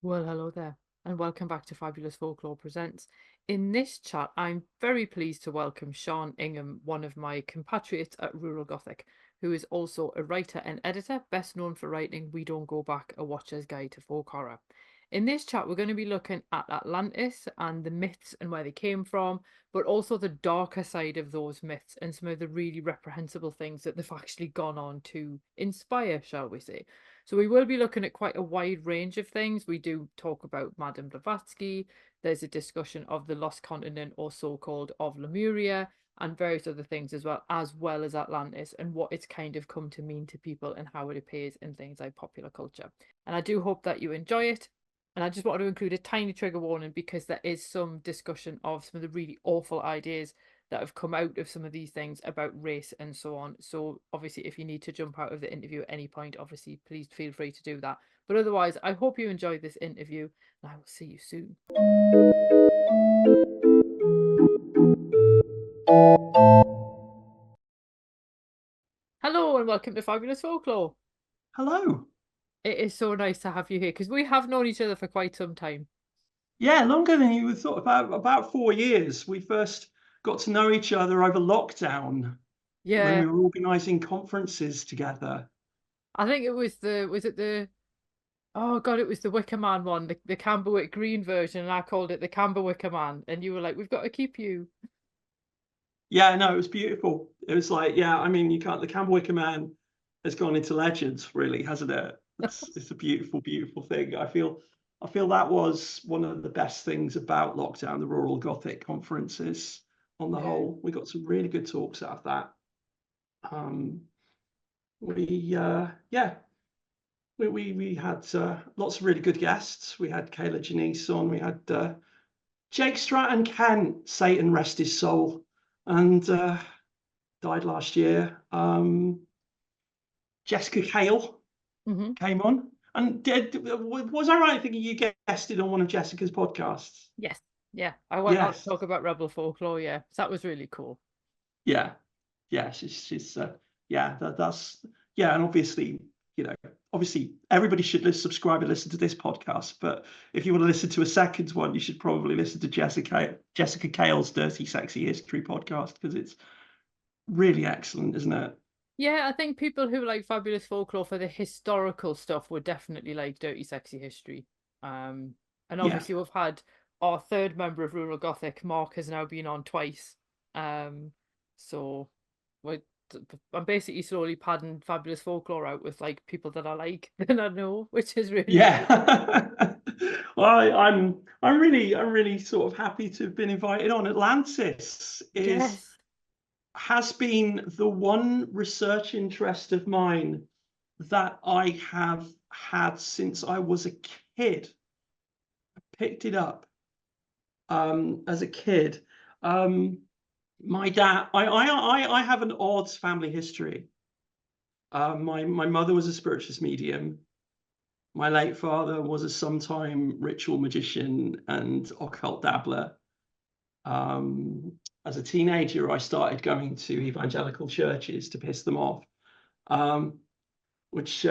Well, hello there, and welcome back to Fabulous Folklore Presents. In this chat, I'm very pleased to welcome Sian Ingham, one of my compatriots at Rural Gothic, who is also a writer and editor, best known for writing We Don't Go Back, A Watcher's Guide to Folk Horror. In this chat, we're going to be looking at Atlantis and the myths and where they came from, but also the darker side of those myths and some of the really reprehensible things that they've actually gone on to inspire, shall we say. So we will be looking at quite a wide range of things. We do talk about Madame Blavatsky. There's a discussion of the lost continent, or so-called, of Lemuria, and various other things as well as Atlantis and what it's kind of come to mean to people and how it appears in things like popular culture. And I do hope that you enjoy it. And I just wanted to include a tiny trigger warning because there is some discussion of some of the really awful ideas that have come out of some of these things about race and so on. So obviously, if you need to jump out of the interview at any point, obviously, please feel free to do that. But otherwise, I hope you enjoyed this interview, and I will see you soon. Hello, and welcome to Fabulous Folklore. Hello. It is so nice to have you here because we have known each other for quite some time. Yeah, longer than you would thought. About 4 years. We first got to know each other over lockdown when Yeah, we were organising conferences together. I think it was the oh God, it was the Wicker Man one, the Camberwick Green version, and I called it the Camber Wicker Man, and you were like, "We've got to keep you." Yeah, no, it was beautiful. It was like, yeah, I mean, you can't. The Campbell Wicker Man has gone into legends, really, hasn't it? It's a beautiful, beautiful thing. I feel that was one of the best things about lockdown, the Rural Gothic conferences. On the Yeah, whole, we got some really good talks out of that. Um, yeah, we had lots of really good guests. We had Kayla Janice on. We had Jake Stratton Kent, Satan rest his soul, and died last year. Jessica Kale hmm, came on. And was I right thinking you guested on one of Jessica's podcasts? yes, yeah. I went on to Yes. talk about Rebel Folklore. Yeah, so that was really cool. Yeah. Yeah. She's yeah, that's yeah, and obviously, you know, obviously everybody should subscribe and listen to this podcast. But if you want to listen to a second one, you should probably listen to Jessica Kale's Dirty Sexy History podcast because it's really excellent, isn't it? Yeah, I think people who like Fabulous Folklore for the historical stuff would definitely like Dirty Sexy History. Um, and Yeah. obviously we've had our third member of Rural Gothic, Mark, has now been on twice. Um, so we're, I'm basically slowly padding Fabulous Folklore out with like people that I like and I know, which is really Yeah. cool. Well, I'm really sort of happy to have been invited on. Atlantis is Yes. has been the one research interest of mine that I have had since I was a kid. I picked it up as a kid. Um, my dad, I have an odd family history. My mother was a spiritualist medium. My late father was a sometime ritual magician and occult dabbler. As a teenager, I started going to evangelical churches to piss them off, um, which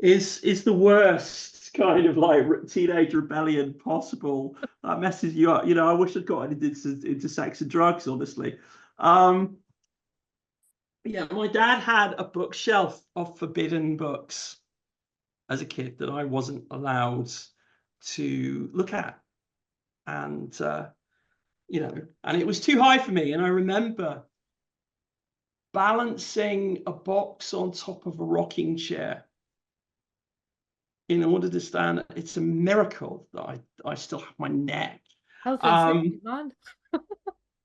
is the worst kind of like teenage rebellion possible. That messes you up. You know, I wish I'd gotten into sex and drugs, honestly. Um, yeah, my dad had a bookshelf of forbidden books as a kid that I wasn't allowed to look at. And you know, and it was too high for me. And I remember balancing a box on top of a rocking chair in order to stand. It's a miracle that I still have my neck. Health and safety, Um, man.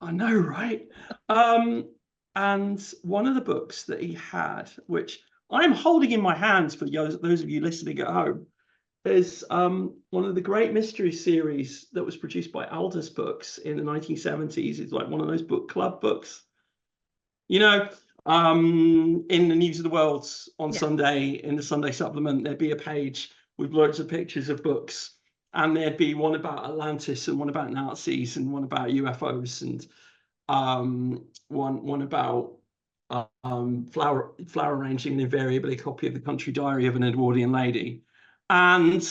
I know, right? Um, and one of the books that he had, which I'm holding in my hands for those of you listening at home, is one of the great mystery series that was produced by Aldous Books in the 1970s. It's like one of those book club books. You know, in the News of the World on Yeah. Sunday, in the Sunday supplement, there'd be a page with loads of pictures of books. And there'd be one about Atlantis and one about Nazis and one about UFOs and one about flower arranging and invariably a copy of the Country Diary of an Edwardian Lady. And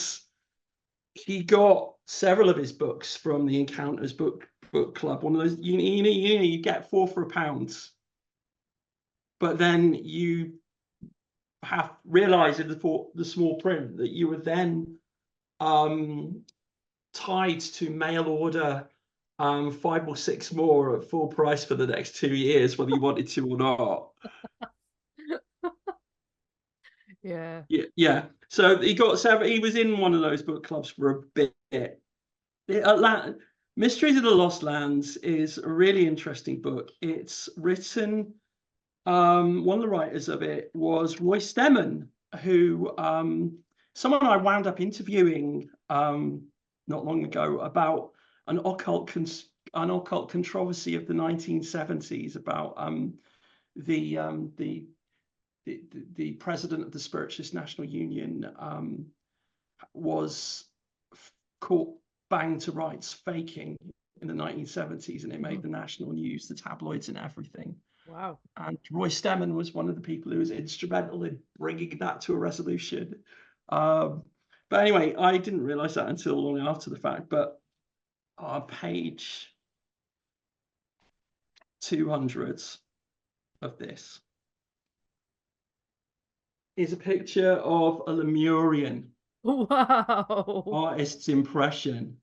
he got several of his books from the Encounters book club. One of those you get 4 for £1, but then you have realised in the small print that you were then tied to mail order 5 or 6 more at full price for the next 2 years, whether you wanted to or not. Yeah. Yeah. So he got several. He was in one of those book clubs for a bit. Mysteries of the Lost Lands is a really interesting book. It's written. One of the writers of it was Roy Stemmen, who someone I wound up interviewing not long ago about an occult controversy of the 1970s about the president of the Spiritualist National Union was caught banged to rights faking in the 1970s, and it made the national news, the tabloids, and everything. Wow. And Roy Stemmen was one of the people who was instrumental in bringing that to a resolution. But anyway, I didn't realize that until long after the fact. But on page 200 of this is a picture of a Lemurian Wow. artist's impression.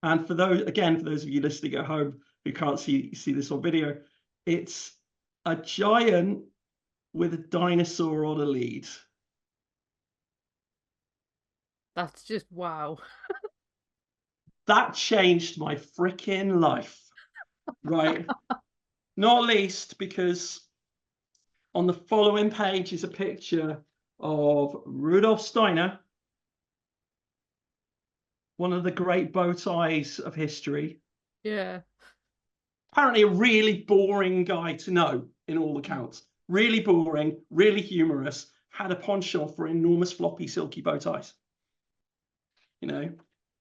And for those of you listening at home who can't see this on video, it's a giant with a dinosaur on a lead. That's just wow. That changed my freaking life, right? Not least because on the following page is a picture of Rudolf Steiner, one of the great bow ties of history. Yeah. Apparently a really boring guy to know in all accounts. Really boring, really humorous, had a penchant for enormous floppy silky bow ties. You know,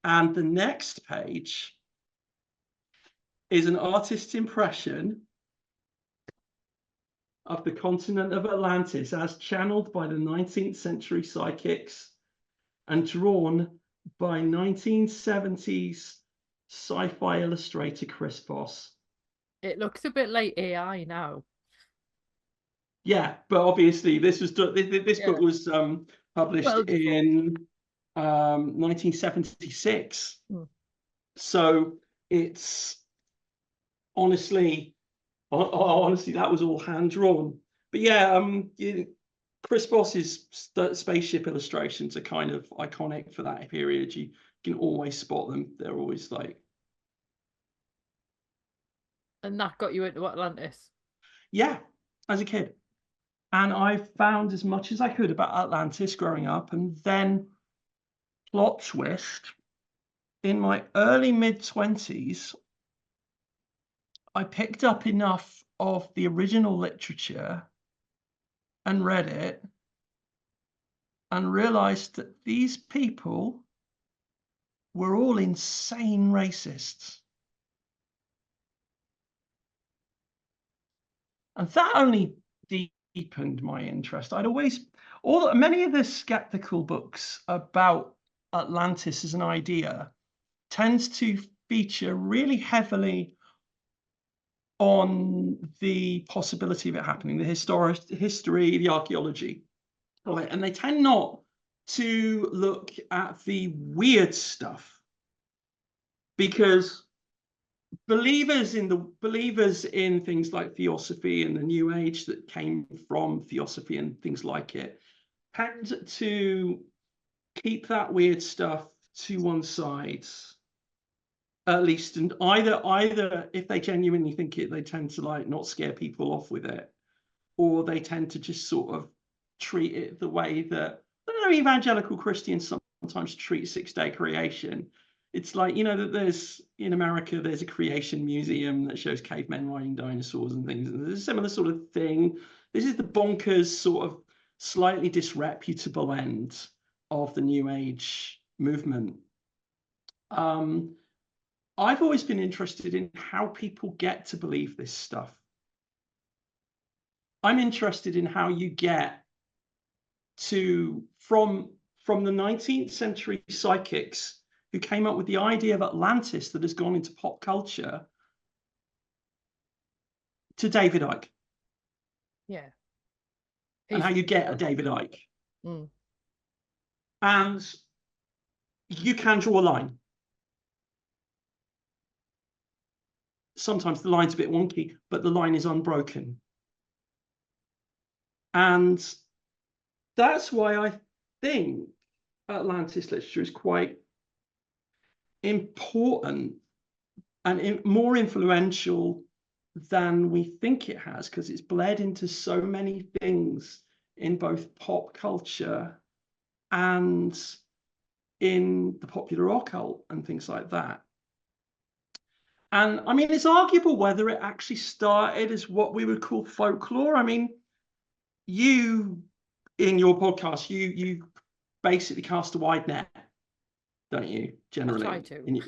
and the next page is an artist's impression of the continent of Atlantis as channeled by the 19th century psychics and drawn by 1970s sci-fi illustrator Chris Voss. It looks a bit like AI now. Yeah, but obviously this book was published Well before. in 1976. So it's honestly that was all hand drawn. But yeah, Chris Voss's spaceship illustrations are kind of iconic for that period. You can always spot them. They're always like, And that got you into Atlantis. yeah, as a kid. And I found as much as I could about Atlantis growing up, and then plot twist, in my early mid-20s, I picked up enough of the original literature and read it and realized that these people were all insane racists. And that only deepened my interest. Many of the skeptical books about Atlantis as an idea tends to feature really heavily on the possibility of it happening, the history, the archaeology. Right? And they tend not to look at the weird stuff, because believers in things like theosophy and the New Age that came from theosophy and things like it tend to keep that weird stuff to one side, at least, and either if they genuinely think it, they tend to like not scare people off with it, or they tend to just sort of treat it the way that, I don't know, evangelical Christians sometimes treat six-day creation. It's like, that there's, in America, there's a creation museum that shows cavemen riding dinosaurs and things. And there's a similar sort of thing. This is the bonkers, sort of slightly disreputable end of the New Age movement. I've always been interested in how people get to believe this stuff. I'm interested in how you get from from the 19th century psychics who came up with the idea of Atlantis that has gone into pop culture to David Icke. Yeah. And how you get a David Icke. Mm. And you can draw a line. Sometimes the line's a bit wonky, but the line is unbroken. And that's why I think Atlantis literature is quite important and more influential than we think it has, because it's bled into so many things in both pop culture and in the popular occult and things like that. And I mean, it's arguable whether it actually started as what we would call folklore. I mean, you in your podcast, you basically cast a wide net, don't you? Generally, I try to. in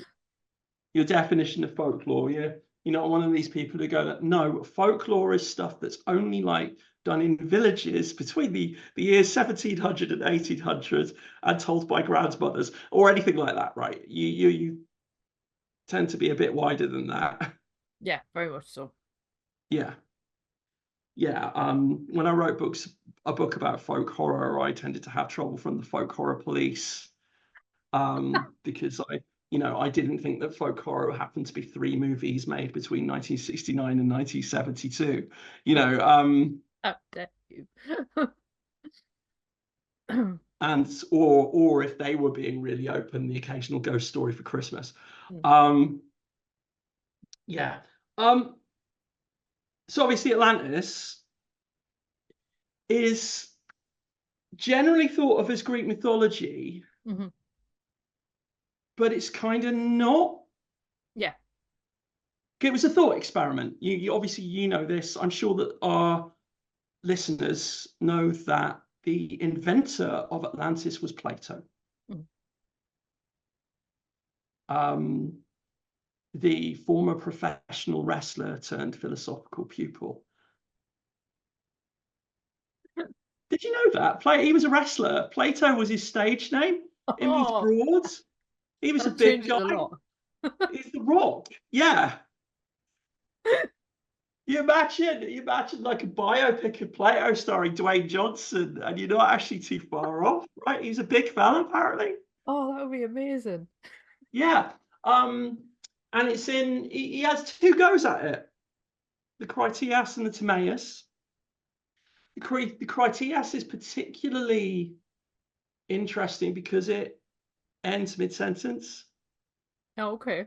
your definition of folklore, you're not one of these people who go, no, folklore is stuff that's only like done in villages between the years 1700 and 1800 and told by grandmothers or anything like that, right? You tend to be a bit wider than that. Yeah, very much so. Yeah. When I wrote a book about folk horror, I tended to have trouble from the folk horror police, because I didn't think that folk horror happened to be 3 movies made between 1969 and 1972. How dare you? And or if they were being really open, the occasional ghost story for Christmas. Yeah. So obviously Atlantis is generally thought of as Greek mythology, but it's kind of not. Yeah. It was a thought experiment. You obviously know this. I'm sure that our listeners know that the inventor of Atlantis was Plato. The former professional wrestler turned philosophical pupil. Did you know that? He was a wrestler. Plato was his stage name. It means broad. He was a big guy. A lot. He's the Rock. Yeah. You imagine like a biopic of Plato starring Dwayne Johnson, and you're not actually too far off, right? He's a big fella, apparently. Oh, that would be amazing. Yeah. And it's he has 2 goes at it. The Critias and the Timaeus. The Critias is particularly interesting because it ends mid-sentence. Oh, okay.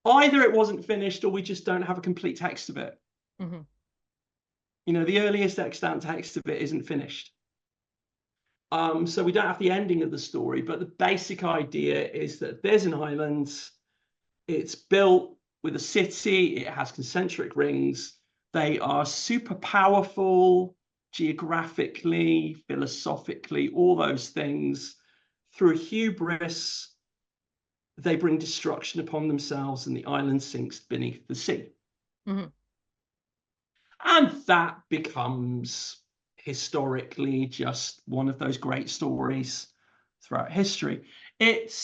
Either it wasn't finished or we just don't have a complete text of it. The earliest extant text of it isn't finished. So we don't have the ending of the story, but the basic idea is that there's an island. It's built with a city. It has concentric rings. They are super powerful geographically, philosophically, all those things. Through hubris, they bring destruction upon themselves and the island sinks beneath the sea. And that becomes historically just one of those great stories throughout history. It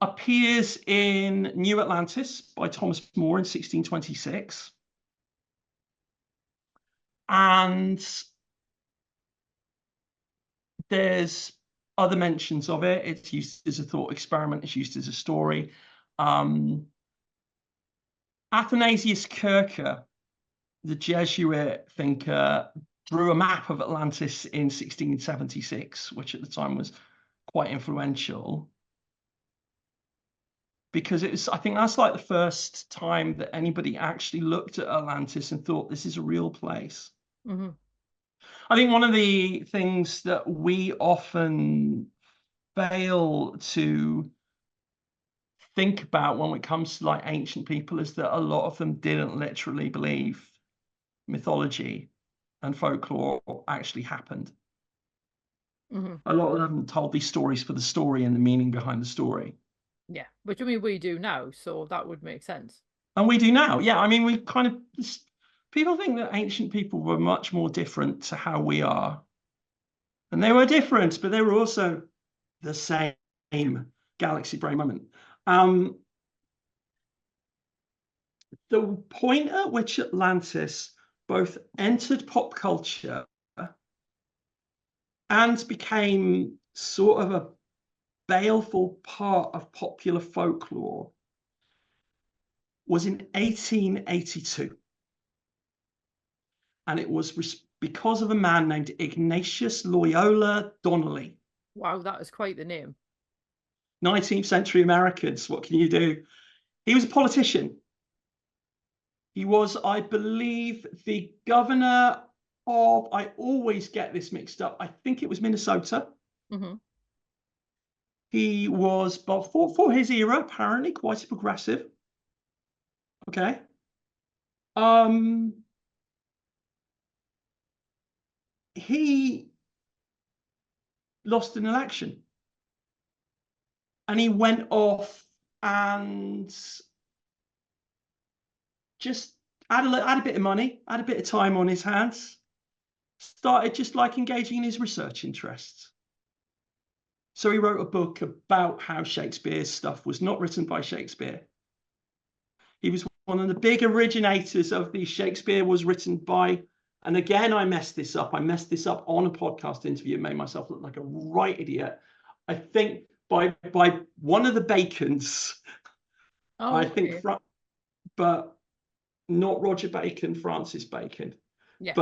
appears in New Atlantis by Thomas More in 1626. And there's other mentions of it. It's used as a thought experiment. It's used as a story. Athanasius Kircher, the Jesuit thinker, drew a map of Atlantis in 1676, which at the time was quite influential. Because I think that's like the first time that anybody actually looked at Atlantis and thought this is a real place. I think one of the things that we often fail to think about when it comes to like ancient people is that a lot of them didn't literally believe mythology and folklore actually happened. A lot of them told these stories for the story and the meaning behind the story. Yeah, which I mean we do now, so that would make sense. And we do now. Yeah, I mean we kind of, people think that ancient people were much more different to how we are. And they were different, but they were also the same galaxy brain moment. The point at which Atlantis both entered pop culture and became sort of a baleful part of popular folklore was in 1882. And it was because of a man named Ignatius Loyola Donnelly. Wow, that is quite the name. 19th century Americans, what can you do? He was a politician. He was, I believe, the governor of, I always get this mixed up, I think it was Minnesota. Mm-hmm. He was, but for his era, apparently quite a progressive. Okay. He lost an election. And he went off and just had a bit of money, had a bit of time on his hands, started just like engaging in his research interests. So he wrote a book about how Shakespeare's stuff was not written by Shakespeare. He was one of the big originators of the Shakespeare was written by, and again, I messed this up. I messed this up on a podcast interview and made myself look like a right idiot. I think by one of the Bacons. Oh, I think, okay. but not Roger Bacon, Francis Bacon. Yeah.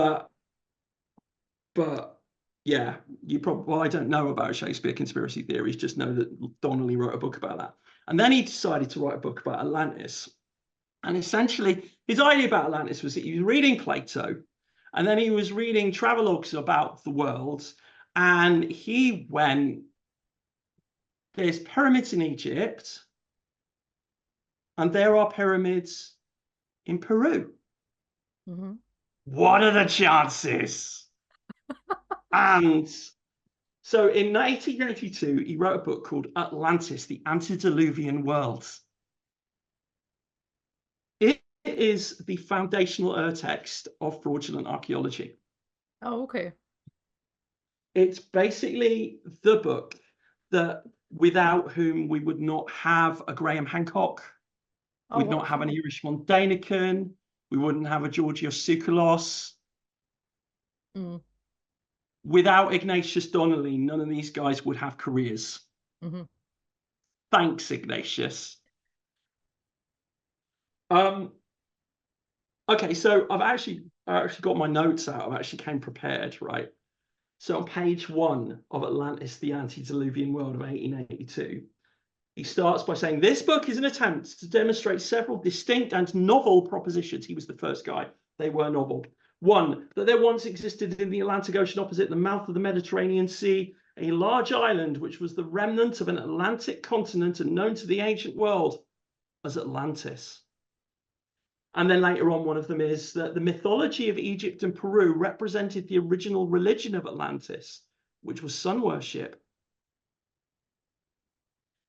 But yeah, you probably, well, I don't know about Shakespeare conspiracy theories, just know that Donnelly wrote a book about that. And then he decided to write a book about Atlantis. And essentially, his idea about Atlantis was that he was reading Plato, and then he was reading travelogues about the world, and he went, there's pyramids in Egypt, and there are pyramids in Peru. Mm-hmm. What are the chances? And so in 1892, he wrote a book called Atlantis, the Antediluvian World. It is the foundational urtext of fraudulent archaeology. Oh, okay. It's basically the book that without whom we would not have a Graham Hancock, Oh, we'd not have an wonderful. Erich von Däniken, we wouldn't have a Georgios Tsoukalos. Mm. Without Ignatius Donnelly, none of these guys would have careers. Mm-hmm. Thanks, Ignatius. Okay, so I actually got my notes out. I've actually came prepared, right? So on page 1 of Atlantis, the Antediluvian World of 1882, he starts by saying, this book is an attempt to demonstrate several distinct and novel propositions. He was the first guy. They were novel. 1, that there once existed in the Atlantic Ocean opposite the mouth of the Mediterranean Sea, a large island which was the remnant of an Atlantic continent and known to the ancient world as Atlantis. And then later on, one of them is that the mythology of Egypt and Peru represented the original religion of Atlantis, which was sun worship.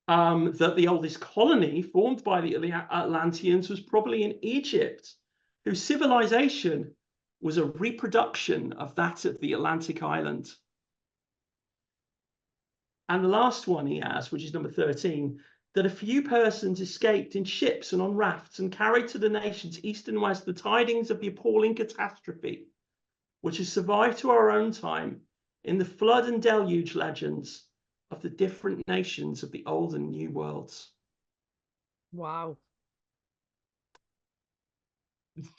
That the oldest colony formed by the Atlanteans was probably in Egypt, whose civilization was a reproduction of that of the Atlantic island. And the last one he has, which is number 13, that a few persons escaped in ships and on rafts and carried to the nations east and west the tidings of the appalling catastrophe, which has survived to our own time in the flood and deluge legends of the different nations of the old and new worlds. Wow.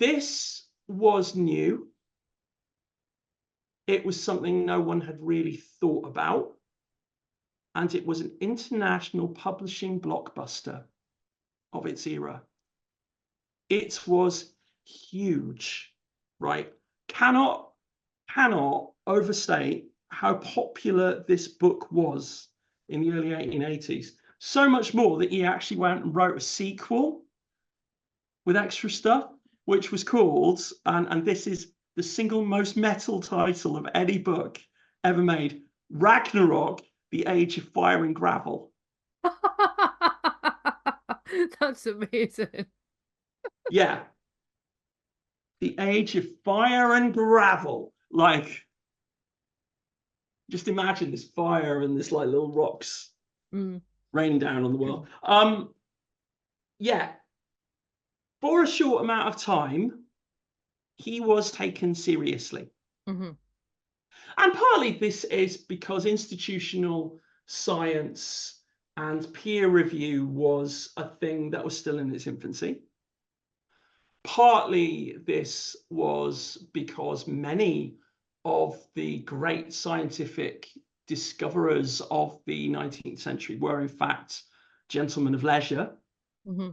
This was new. It was something no one had really thought about. And it was an international publishing blockbuster of its era. It was huge, right? Cannot overstate how popular this book was in the early 1880s. So much more that he actually went and wrote a sequel with extra stuff, which was called, and this is the single most metal title of any book ever made, Ragnarok, the Age of Fire and Gravel. That's amazing. Yeah, the Age of Fire and Gravel. Like, Just imagine this fire and this like little rocks Mm. raining down on the world. Yeah, for a short amount of time, he was taken seriously. Mm-hmm. And partly this is because institutional science and peer review was a thing that was still in its infancy. Partly this was because many of the great scientific discoverers of the 19th century were, in fact, gentlemen of leisure. Mm-hmm.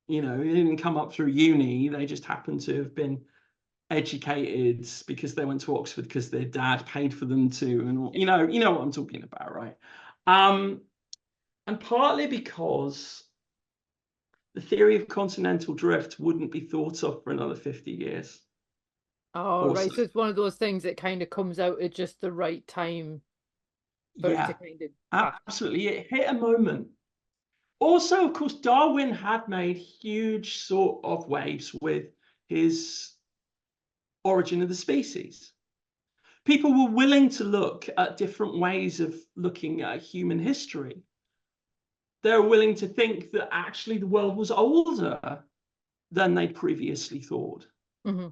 You know, they didn't come up through uni, they just happened to have been educated because they went to Oxford because their dad paid for them to, and you know what I'm talking about, right? And partly because the theory of continental drift wouldn't be thought of for another 50 years Oh, or right. so. So it's one of those things that kind of comes out at just the right time for it to Yeah, kind of catch. absolutely. It hit a moment. Also, of course, Darwin had made huge sort of waves with his Origin of the Species. People were willing to look at different ways of looking at human history. They were willing to think that actually the world was older than they'd previously thought. Mm-hmm.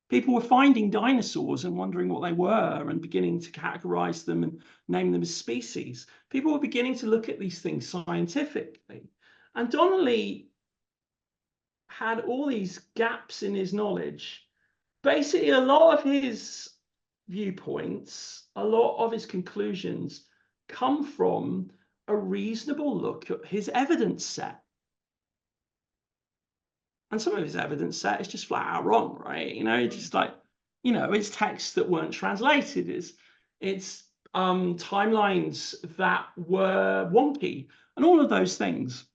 People were finding dinosaurs and wondering what they were and beginning to categorize them and name them as species. People were beginning to look at these things scientifically. And Donnelly had all these gaps in his knowledge. Basically, a lot of his viewpoints, a lot of his conclusions come from a reasonable look at his evidence set. And some of his evidence set is just flat out wrong, right? You know, it's just like, you know, it's texts that weren't translated, it's timelines that were wonky, and all of those things.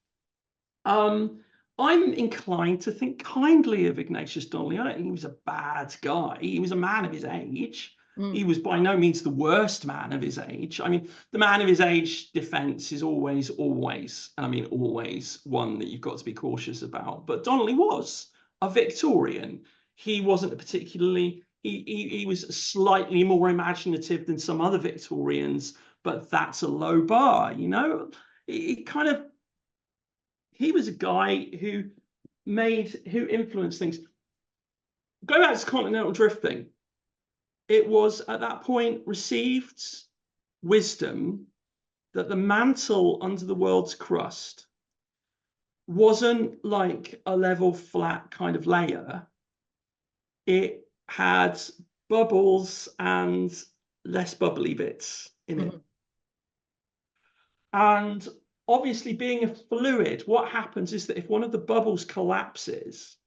I'm inclined to think kindly of Ignatius Donnelly. I don't think he was a bad guy. He was a man of his age. Mm. He was by no means the worst man of his age. I mean, the man of his age defense is always, I mean, always one that you've got to be cautious about. But Donnelly was a Victorian. He wasn't a particularly, he was slightly more imaginative than some other Victorians, but that's a low bar, you know? It kind of, he was a guy who influenced things. Go back to continental drift thing. It was at that point received wisdom that the mantle under the world's crust wasn't like a level flat kind of layer. It had bubbles and less bubbly bits in Mm-hmm. it. And obviously, being a fluid, what happens is that if one of the bubbles collapses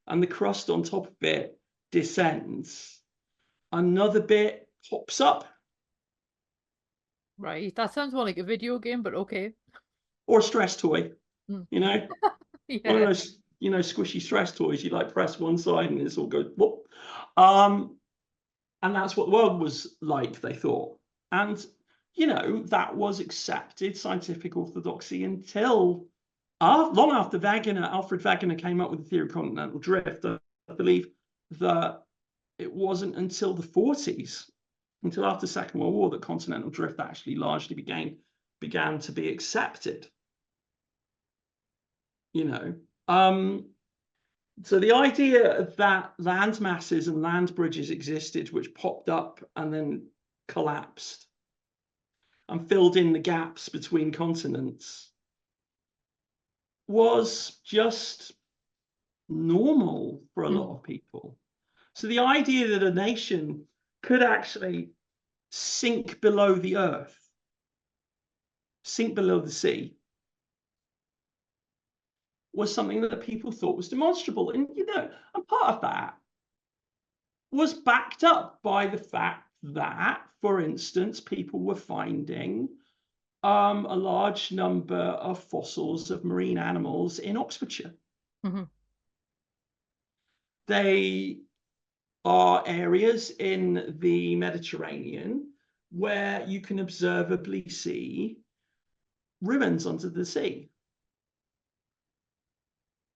and the crust on top of it descends, another bit pops up. Right. That sounds more like a video game, but okay. Or a stress toy, Mm. you know, one of Yeah. those, you know, squishy stress toys. You like press one side and it's all goes whoop. Um, and that's what the world was like, they thought. And, you know, that was accepted scientific orthodoxy until long after Alfred Wegener came up with the theory of continental drift. I believe that it wasn't until the 40s, until after the Second World War, that continental drift actually largely began to be accepted. You know, so the idea that land masses and land bridges existed, which popped up and then collapsed and filled in the gaps between continents, was just normal for a lot Mm. of people. So the idea that a nation could actually sink below the earth, sink below the sea, was something that people thought was demonstrable. And, you know, and part of that was backed up by the fact that, for instance, people were finding a large number of fossils of marine animals in Oxfordshire. Mm-hmm. They are areas in the Mediterranean where you can observably see ruins under the sea.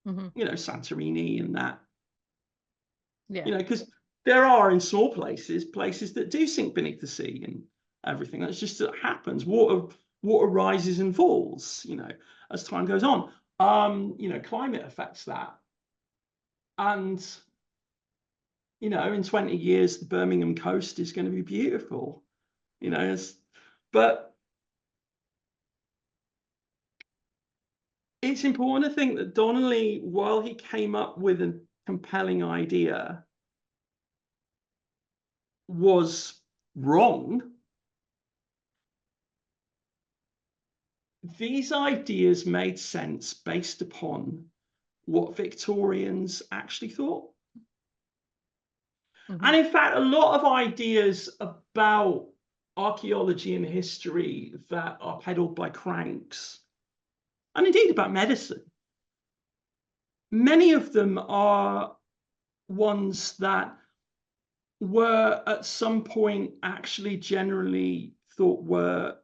Mm-hmm. You know, Santorini and that. Yeah. You know, because there are in small places that do sink beneath the sea and everything. That's just that happens. Water rises and falls, as time goes on. Climate affects that. And, in 20 years, the Birmingham coast is going to be beautiful, but it's important to think that Donnelly, while he came up with a compelling idea, was wrong. These ideas made sense based upon what Victorians actually thought. Mm-hmm. And in fact, a lot of ideas about archaeology and history that are peddled by cranks, and indeed about medicine, many of them are ones that were at some point actually generally thought were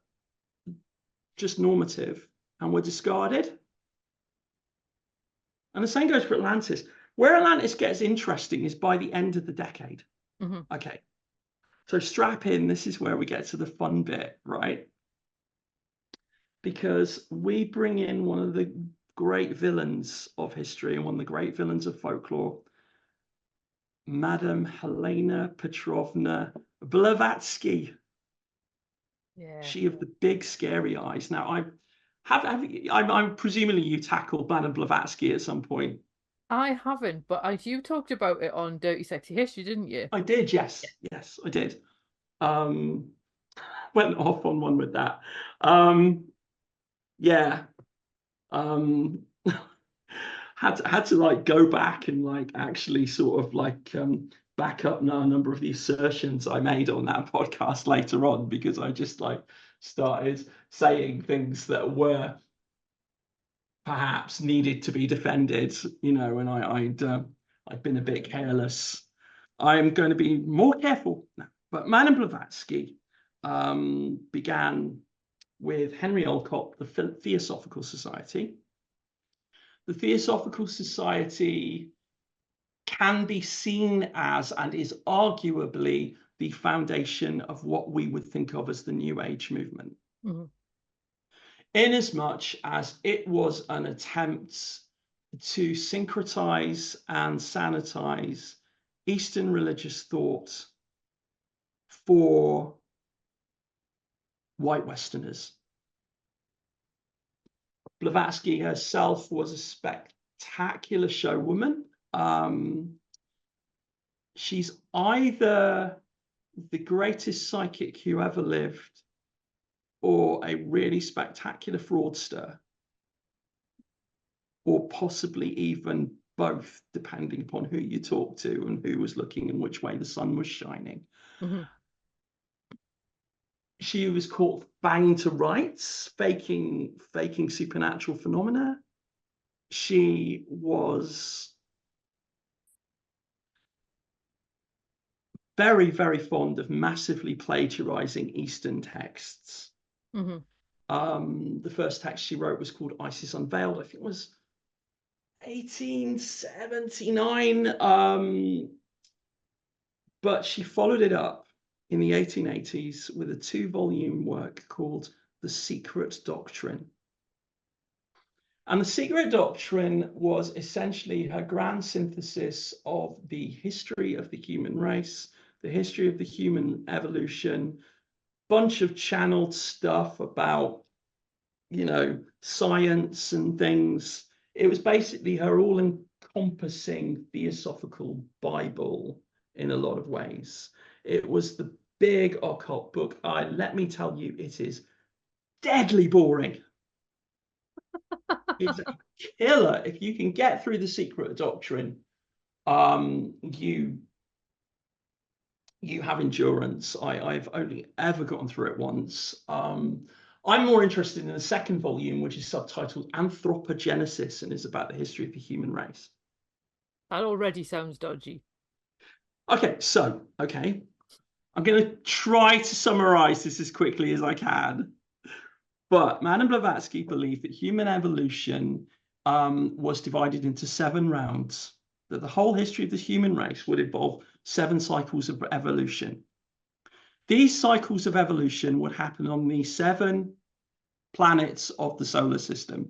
just normative and were discarded. And the same goes for Atlantis. Where Atlantis gets interesting is by the end of the decade. Mm-hmm. Okay, so strap in, this is where we get to the fun bit, right? Because we bring in one of the great villains of history and one of the great villains of folklore, Madame Helena Petrovna Blavatsky. Yeah. She of the big scary eyes. Now, I'm presumably you tackled Madame Blavatsky at some point. I haven't, but you talked about it on Dirty Sexy History, didn't you? I did, yes. Yes, I did. Went off on one with that. Yeah. Had to like go back and like actually sort of like back up a number of the assertions I made on that podcast later on, because I just like started saying things that were perhaps needed to be defended, and I'd been a bit careless. I'm going to be more careful now. But Madame Blavatsky began with Henry Olcott, the Theosophical Society. The Theosophical Society can be seen as, and is arguably, the foundation of what we would think of as the New Age movement. Mm-hmm. Inasmuch as it was an attempt to syncretize and sanitize Eastern religious thought for white Westerners. Blavatsky herself was a spectacular showwoman. She's either the greatest psychic who ever lived or a really spectacular fraudster, or possibly even both, depending upon who you talk to and who was looking and which way the sun was shining. Mm-hmm. She was caught banging to rights, faking supernatural phenomena. She was very, very fond of massively plagiarizing Eastern texts. Mm-hmm. The first text she wrote was called Isis Unveiled. I think it was 1879. But she followed it up in the 1880s with a 2-volume work called The Secret Doctrine. And The Secret Doctrine was essentially her grand synthesis of the history of the human race, the history of the human evolution, bunch of channeled stuff about, science and things. It was basically her all-encompassing theosophical Bible in a lot of ways. It was the big occult book. Let me tell you, it is deadly boring. It's a killer. If you can get through The Secret Doctrine, you have endurance. I've only ever gotten through it once. I'm more interested in the second volume, which is subtitled Anthropogenesis and is about the history of the human race. That already sounds dodgy. Okay, I'm going to try to summarize this as quickly as I can. But Madame Blavatsky believed that human evolution was divided into 7 rounds, that the whole history of the human race would involve 7 cycles of evolution. These cycles of evolution would happen on the 7 planets of the solar system,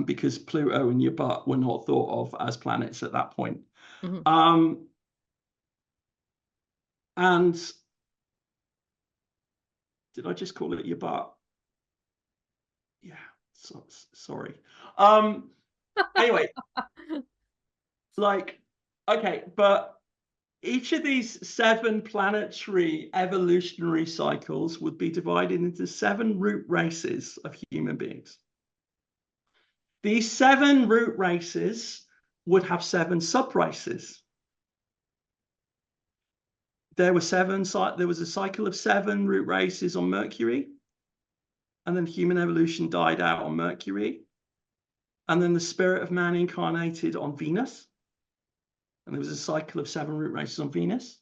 because Pluto and your butt were not thought of as planets at that point. And did I just call it your butt? Yeah, sorry. Anyway, like, okay, but each of these 7 planetary evolutionary cycles would be divided into 7 root races of human beings. These 7 root races would have 7 sub-races. There was a cycle of 7 root races on Mercury, and then human evolution died out on Mercury, and then the spirit of man incarnated on Venus, and there was a cycle of 7 root races on Venus.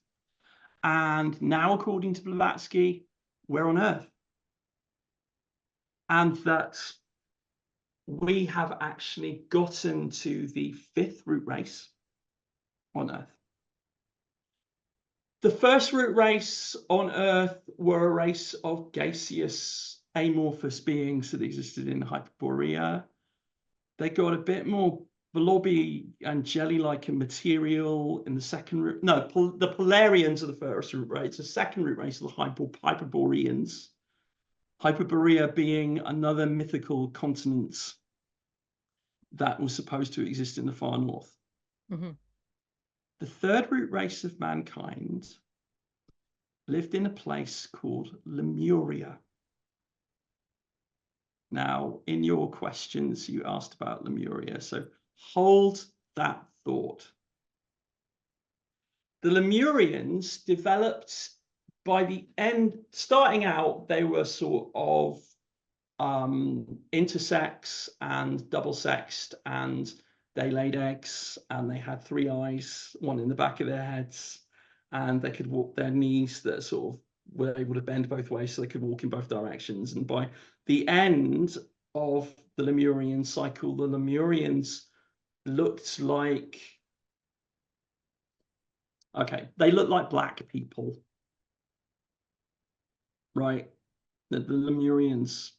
And now, according to Blavatsky, we're on Earth, and that we have actually gotten to the 5th root race on Earth. The first root race on Earth were a race of gaseous amorphous beings that existed in Hyperborea. They got a bit more blobby and jelly-like in material in the second root. No, the Polarians are the first root race. The second root race are the Hyperboreans. Hyperborea being another mythical continent that was supposed to exist in the far north. The third root race of mankind lived in a place called Lemuria. Now, in your questions, you asked about Lemuria, so hold that thought. The Lemurians developed by the end, starting out, they were sort of intersex and double-sexed, and they laid eggs, and they had 3 eyes, one in the back of their heads, and they could walk their knees that sort of were able to bend both ways so they could walk in both directions. And by the end of the Lemurian cycle, the Lemurians looked like, okay, they looked like black people, right? The Lemurians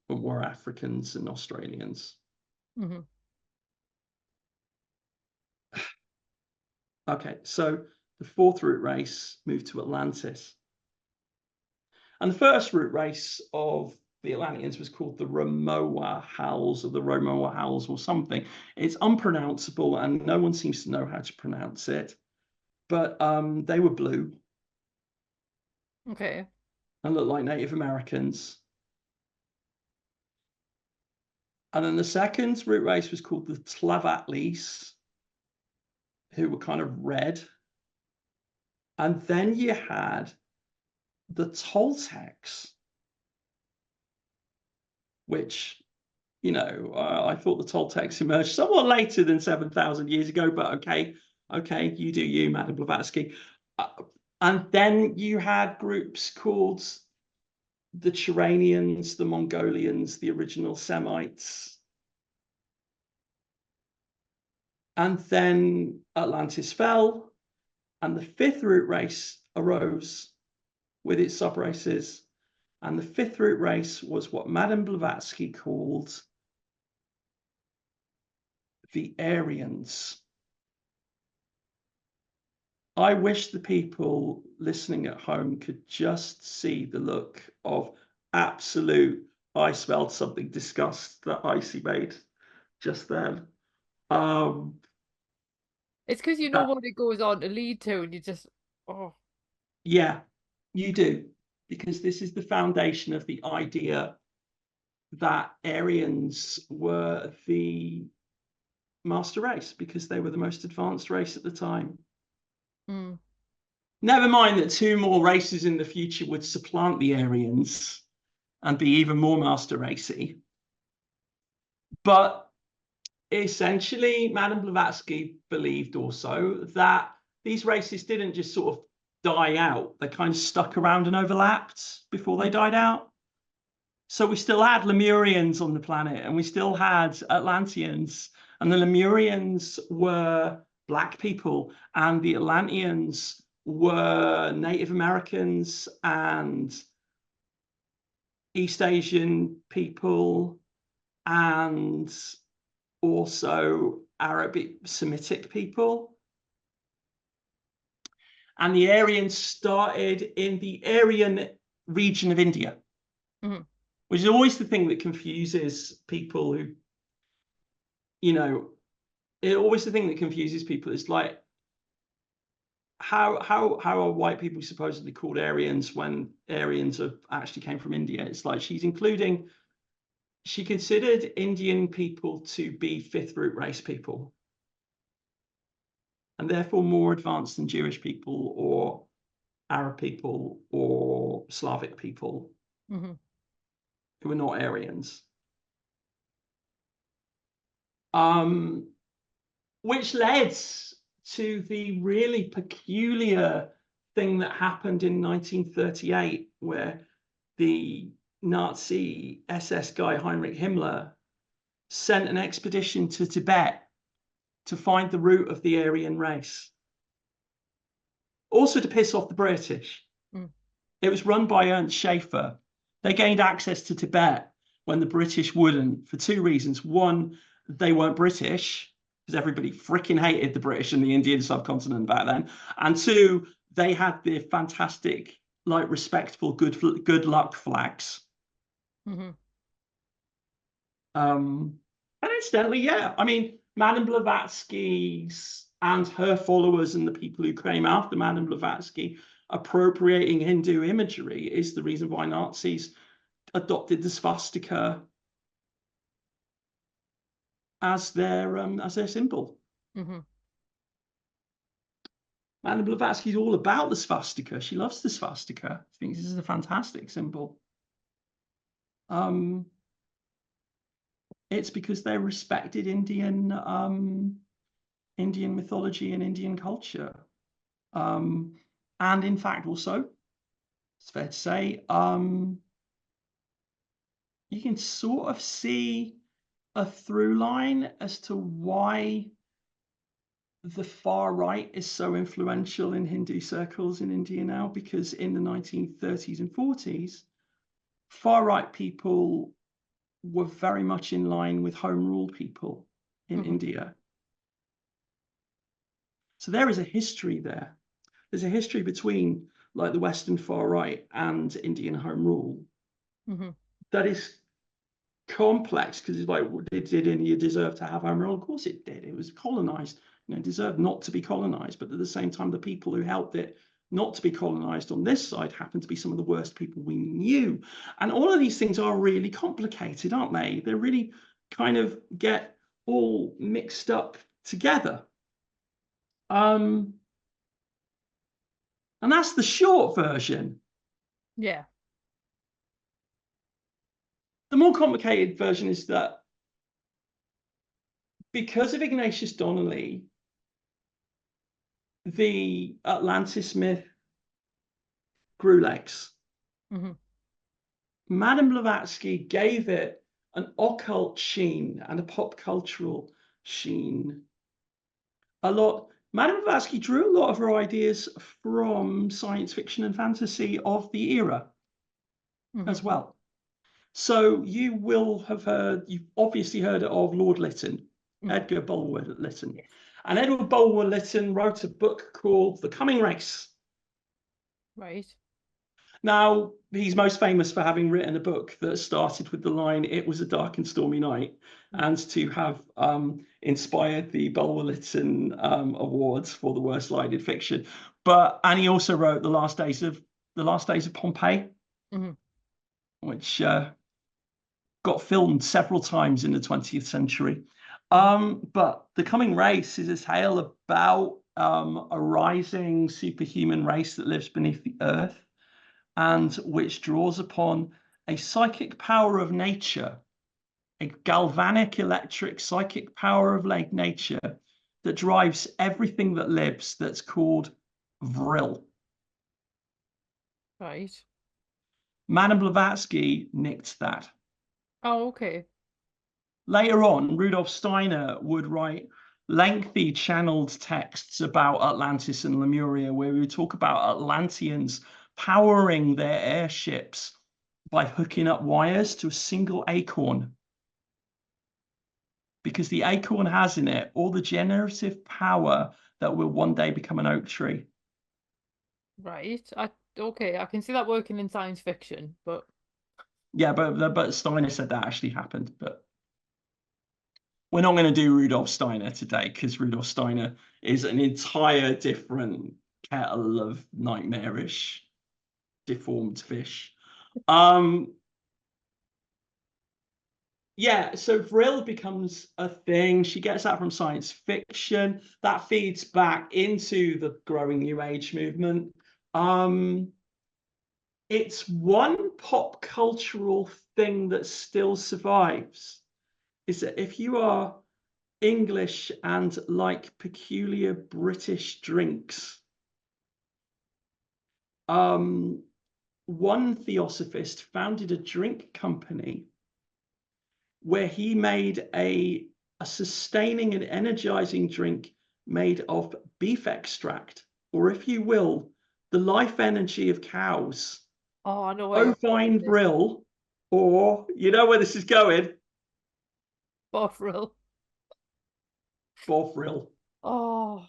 were Africans and Australians. Okay, so the 4th root race moved to Atlantis. And the first root race of the Atlanteans was called the Romoahals, or the Romoahals or something. It's unpronounceable and no one seems to know how to pronounce it. But they were blue. Okay. And looked like Native Americans. And then the second root race was called the Blavatksy, who were kind of red. And then you had the Toltecs, which, you know, I thought the Toltecs emerged somewhat later than 7,000 years ago, but okay, you do you, Madam Blavatsky. And then you had groups called the Turanians, the Mongolians, the original Semites. And then Atlantis fell, and the 5th root race arose with its subraces. And the 5th root race was what Madame Blavatsky called the Aryans. I wish the people listening at home could just see the look of absolute, I smelled something disgust that Icy made just then. It's because you know what it goes on to lead to, and you just, oh. Yeah, you do. Because this is the foundation of the idea that Aryans were the master race because they were the most advanced race at the time. Never mind that 2 more races in the future would supplant the Aryans and be even more master racy. But essentially, Madame Blavatsky believed also that these races didn't just sort of die out. They kind of stuck around and overlapped before they died out. So we still had Lemurians on the planet, and we still had Atlanteans, and the Lemurians were black people, and the Atlanteans were Native Americans and East Asian people, and also Arabic Semitic people. And the Aryans started in the Aryan region of India, which is always the thing that confuses people who, always the thing that confuses people. It's like, how are white people supposedly called Aryans when Aryans actually came from India? It's like she considered Indian people to be fifth root race people, and therefore more advanced than Jewish people or Arab people or Slavic people who are not Aryans. Which led to the really peculiar thing that happened in 1938, where the Nazi SS guy Heinrich Himmler sent an expedition to Tibet to find the root of the Aryan race. Also to piss off the British. It was run by Ernst Schaefer. They gained access to Tibet when the British wouldn't, for two reasons. One, they weren't British, because everybody freaking hated the British and the Indian subcontinent back then. And two, they had the fantastic, like, respectful good luck flags. And incidentally, yeah, I mean, Madame Blavatsky's and her followers and the people who came after Madame Blavatsky appropriating Hindu imagery is the reason why Nazis adopted the swastika as their symbol. Madame Blavatsky is all about the swastika. She loves the swastika. She thinks this is a fantastic symbol. It's because they respected Indian mythology and Indian culture. And in fact, also, it's fair to say, you can sort of see a through line as to why the far right is so influential in Hindu circles in India now, because in the 1930s and 40s, far right people were very much in line with home rule people in India. So there is a history there. There's a history between, like, the Western far right and Indian home rule that is complex, because it's like, did India deserve to have home rule? Of course it did. It was colonized. It deserved not to be colonized, but at the same time, the people who helped it not to be colonized on this side happened to be some of the worst people we knew. And all of these things are really complicated, aren't they? They really kind of get all mixed up together. And that's the short version. Yeah. The more complicated version is that because of Ignatius Donnelly, the Atlantis myth grew legs. Madame Blavatsky gave it an occult sheen and a pop cultural sheen. Madame Blavatsky drew a lot of her ideas from science fiction and fantasy of the era as well. So you've obviously heard of Lord Lytton, Edgar Bulwer Lytton. Yes. And Edward Bulwer Lytton wrote a book called The Coming Race. Right. Now, he's most famous for having written a book that started with the line, "It was a dark and stormy night," and to have inspired the Bulwer Lytton Awards for the worst lighted fiction. And he also wrote The Last Days of Pompeii, which got filmed several times in the 20th century. But The Coming Race is a tale about a rising superhuman race that lives beneath the earth, and which draws upon a psychic power of nature, a galvanic electric psychic power of nature that drives everything that lives, that's called Vril. Right. Madame Blavatsky nicked that. Oh, okay. Later on, Rudolf Steiner would write lengthy channeled texts about Atlantis and Lemuria, where we talk about Atlanteans powering their airships by hooking up wires to a single acorn, because the acorn has in it all the generative power that will one day become an oak tree. Right. Okay, I can see that working in science fiction, but Yeah, but Steiner said that actually happened. But we're not going to do Rudolf Steiner today, because Rudolf Steiner is an entire different kettle of nightmarish, deformed fish. Yeah, so Vril becomes a thing. She gets that from science fiction. That feeds back into the growing New Age movement. It's one pop cultural thing that still survives. Is that if you are English and like peculiar British drinks, one theosophist founded a drink company where he made a sustaining and energizing drink made of beef extract, or if you will, the life energy of cows. oh, I know where you're going with Bovine this. Vril, or you know where this is going, Bovril. Bovril. Oh,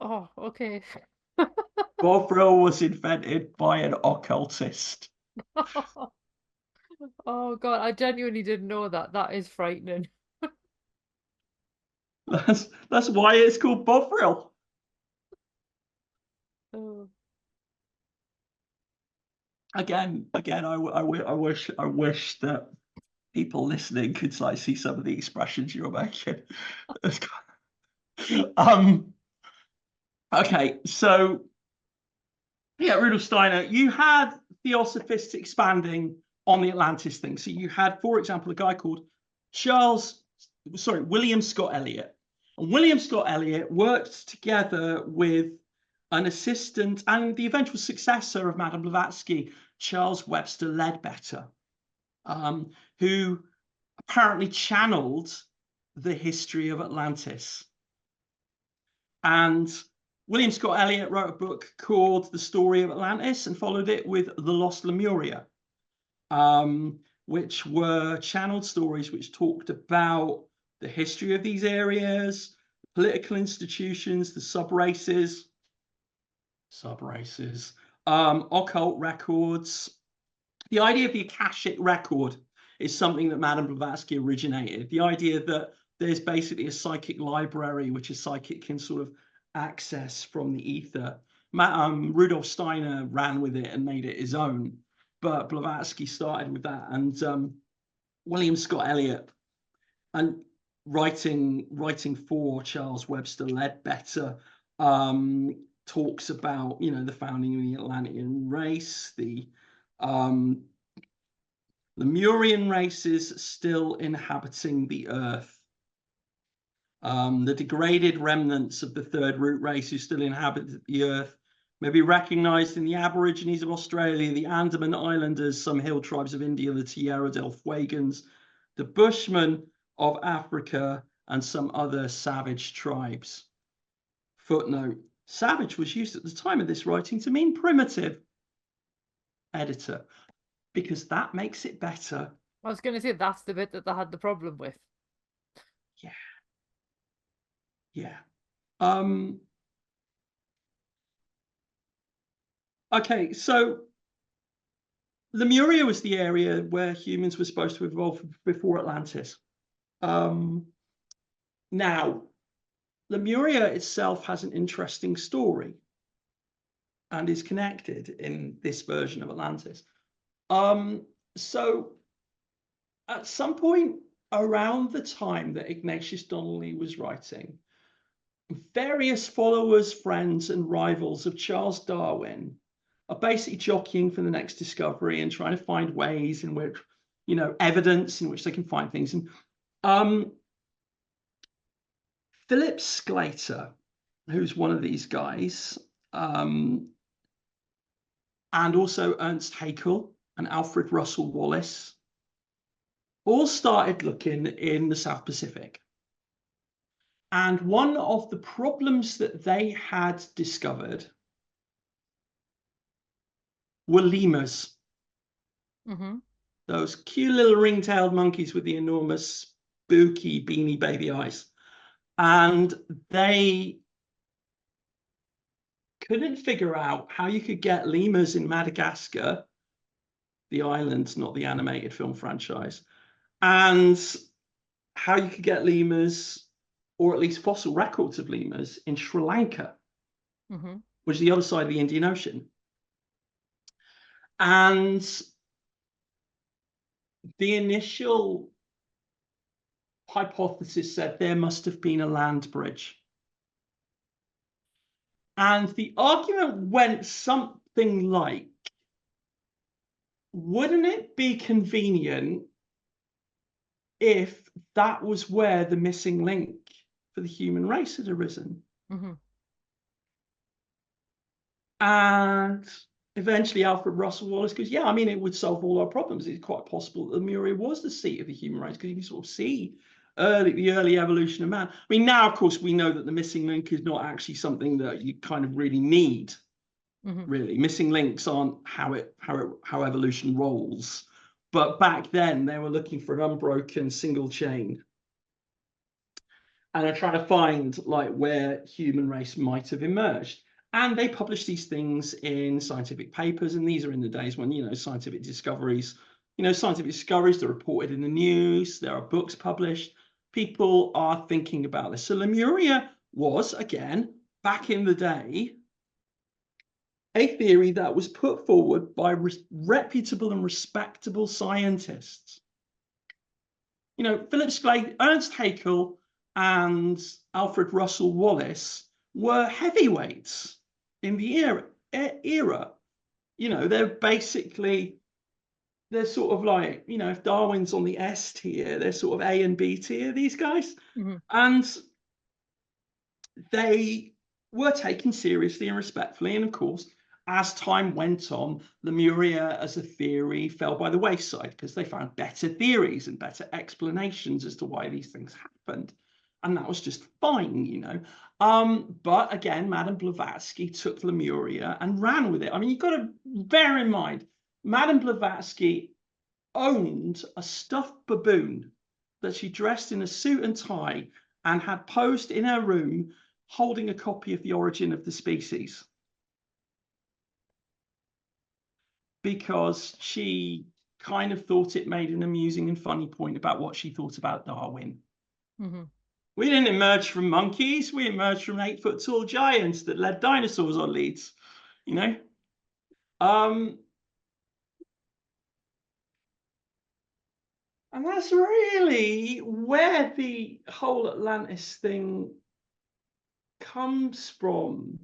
oh, okay. Bovril was invented by an occultist. Oh God, I genuinely didn't know that. That is frightening. That's why it's called Bovril. Oh. Again, I wish that people listening could like see some of the expressions you're making. um, okay, so yeah, Rudolf Steiner, you had theosophists expanding on the Atlantis thing. So you had, for example, a guy called William Scott Elliot. And William Scott Elliot worked together with an assistant and the eventual successor of Madame Blavatsky, Charles Webster Leadbetter, who apparently channeled the history of Atlantis. And William Scott Elliot wrote a book called The Story of Atlantis and followed it with The Lost Lemuria, which were channeled stories which talked about the history of these areas, political institutions, the sub-races, occult records. The idea of the Akashic record is something that Madame Blavatsky originated. The idea that there's basically a psychic library which a psychic can sort of access from the ether. Rudolf Steiner ran with it and made it his own, but Blavatsky started with that. And William Scott Elliot, and writing for Charles Webster Leadbetter, talks about the founding of the Atlantean race, the Lemurian races still inhabiting the Earth, the degraded remnants of the third root race who still inhabit the Earth may be recognized in the Aborigines of Australia, the Andaman Islanders, some hill tribes of India, the Tierra del Fuegans, the Bushmen of Africa, and some other savage tribes. Footnote: savage was used at the time of this writing to mean primitive. Editor: because that makes it better. I was going to say that's the bit that they had the problem with. Yeah. Yeah. Okay, so Lemuria was the area where humans were supposed to evolve before Atlantis. Now, Lemuria itself has an interesting story and is connected in this version of Atlantis. So at some point around the time that Ignatius Donnelly was writing, various followers, friends, and rivals of Charles Darwin are basically jockeying for the next discovery and trying to find ways in which, evidence in which they can find things. And Philip Sclater, who's one of these guys, and also Ernst Haeckel and Alfred Russel Wallace, all started looking in the South Pacific. And one of the problems that they had discovered were lemurs. Mm-hmm. Those cute little ring-tailed monkeys with the enormous, spooky, beanie baby eyes. And they couldn't figure out how you could get lemurs in Madagascar, the island, not the animated film franchise, and how you could get lemurs, or at least fossil records of lemurs, in Sri Lanka, Mm-hmm. which is the other side of the Indian Ocean. And the initial hypothesis said there must have been a land bridge. And the argument went something like, wouldn't it be convenient if that was where the missing link for the human race had arisen? Mm-hmm. And eventually Alfred Russel Wallace goes, yeah, I mean, it would solve all our problems. It's quite possible that Lemuria was the seat of the human race, because you can sort of see the early evolution of man. I mean, now, of course, we know that the missing link is not actually something that you kind of really need. Mm-hmm. Really, missing links aren't how evolution rolls. But back then, they were looking for an unbroken single chain, and are trying to find like where human race might have emerged. And they publish these things in scientific papers, and these are in the days when, you know, scientific discoveries are reported in the news. There are books published. People are thinking about this. So Lemuria was, again, back in the day, a theory that was put forward by reputable and respectable scientists. You know, Philip Schley, Ernst Haeckel, and Alfred Russel Wallace were heavyweights in the era. You know, they're sort of like, you know, if Darwin's on the S tier, they're sort of A and B tier, these guys. Mm-hmm. And they were taken seriously and respectfully. And of course, as time went on, Lemuria as a theory fell by the wayside, because they found better theories and better explanations as to why these things happened. And that was just fine, you know. But again, Madame Blavatsky took Lemuria and ran with it. I mean, you've got to bear in mind, Madame Blavatsky owned a stuffed baboon that she dressed in a suit and tie and had posed in her room holding a copy of The Origin of the Species, because she kind of thought it made an amusing and funny point about what she thought about Darwin. Mm-hmm. We didn't emerge from monkeys. We emerged from 8-foot tall giants that led dinosaurs on leads, you know? And that's really where the whole Atlantis thing comes from.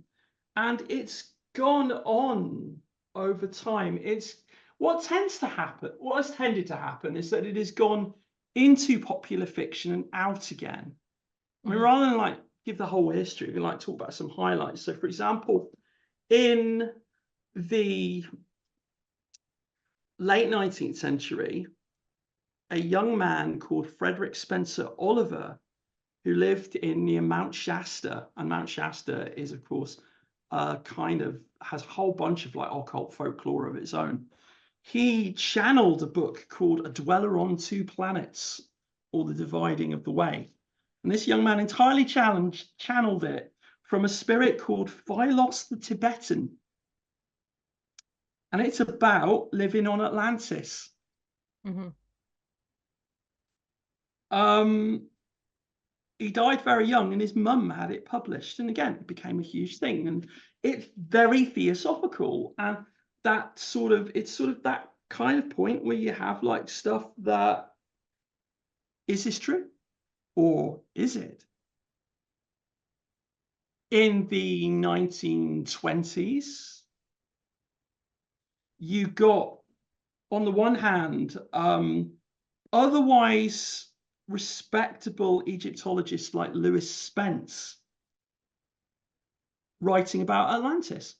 And it's gone on over time. It's what tends to happen, what has tended to happen is that it has gone into popular fiction and out again. I mean, rather than like give the whole history, we like talk about some highlights. So, for example, in the late 19th century, a young man called Frederick Spencer Oliver, who lived near Mount Shasta, and Mount Shasta is, of course, kind of has a whole bunch of like occult folklore of its own. He channeled a book called A Dweller on Two Planets, or The Dividing of the Way. And this young man entirely channeled it from a spirit called Philos the Tibetan. And it's about living on Atlantis. Mm-hmm. He died very young, and his mum had it published. And again, it became a huge thing. And it's very theosophical. And it's sort of that kind of point where you have like stuff that, is this true? Or is it? In the 1920s, you got, on the one hand, otherwise respectable Egyptologists like Lewis Spence writing about Atlantis.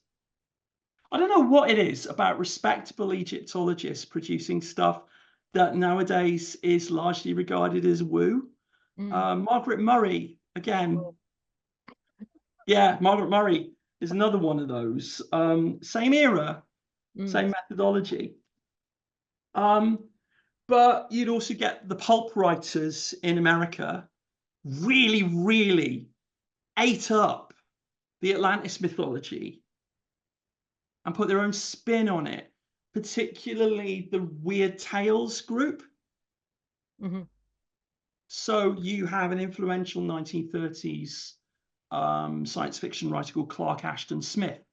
I don't know what it is about respectable Egyptologists producing stuff that nowadays is largely regarded as woo. Margaret Murray again. Oh. Yeah, Margaret Murray is another one of those. Same era, Mm. same methodology. Um, but you'd also get the pulp writers in America really, really ate up the Atlantis mythology and put their own spin on it, particularly the Weird Tales group. Hmm. So you have an influential 1930s science fiction writer called Clark Ashton Smith,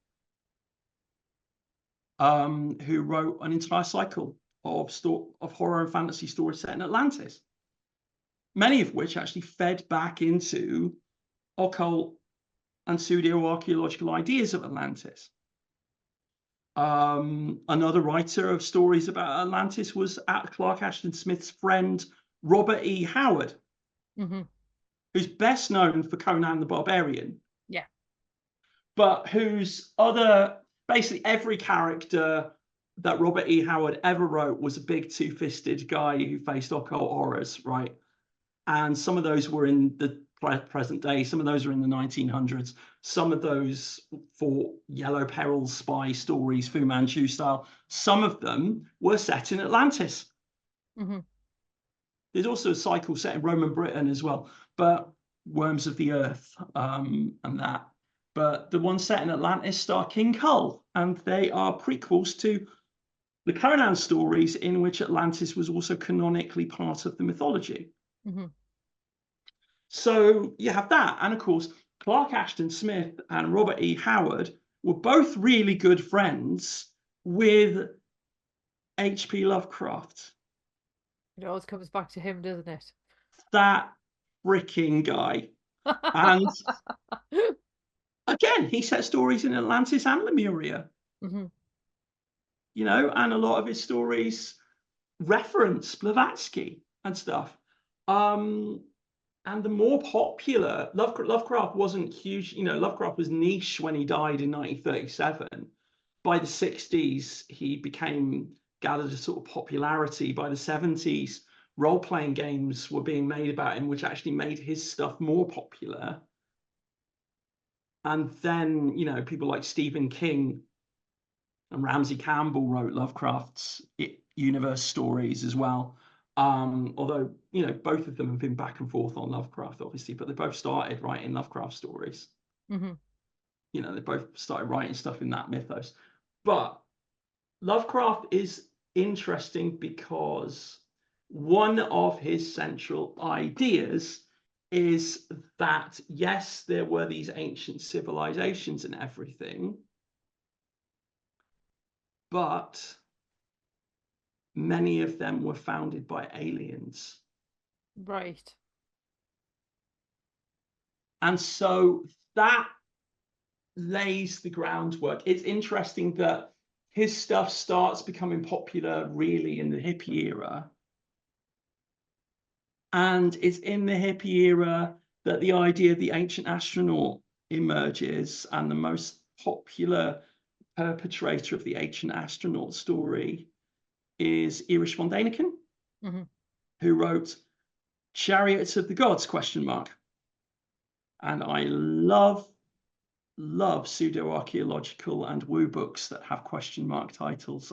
who wrote an entire cycle of horror and fantasy stories set in Atlantis, many of which actually fed back into occult and pseudo-archaeological ideas of Atlantis. Another writer of stories about Atlantis was Clark Ashton Smith's friend Robert E. Howard, Hmm. who's best known for Conan the Barbarian, Yeah. but whose other, basically every character that Robert E. Howard ever wrote was a big two-fisted guy who faced occult horrors, right? And some of those were in the present day, some of those are in the 1900s, some of those for Yellow Peril spy stories, Fu Manchu style, some of them were set in Atlantis. Hmm. There's also a cycle set in Roman Britain as well, but Worms of the Earth and that. But the one set in Atlantis star King Kull, and they are prequels to the Conan stories in which Atlantis was also canonically part of the mythology. Hmm. So you have that. And of course, Clark Ashton Smith and Robert E. Howard were both really good friends with H.P. Lovecraft. It always comes back to him, doesn't it? That freaking guy. And again, he set stories in Atlantis and Lemuria, Hmm. and a lot of his stories reference Blavatsky and stuff. And the more popular, Lovecraft wasn't huge, Lovecraft was niche when he died in 1937. By the 60s, he gathered a sort of popularity. By the 70s, role-playing games were being made about him, which actually made his stuff more popular. And then, people like Stephen King and Ramsey Campbell wrote Lovecraft's universe stories as well. Although, both of them have been back and forth on Lovecraft, obviously, but they both started writing Lovecraft stories. Hmm. They both started writing stuff in that mythos. But Lovecraft is interesting because one of his central ideas is that, yes, there were these ancient civilizations and everything, but many of them were founded by aliens. Right. And so that lays the groundwork. It's interesting that his stuff starts becoming popular really in the hippie era. And it's in the hippie era that the idea of the ancient astronaut emerges, and the most popular perpetrator of the ancient astronaut story is Erich von Däniken, Hmm. who wrote Chariots of the Gods, ? And I love pseudo-archaeological and woo books that have question mark titles.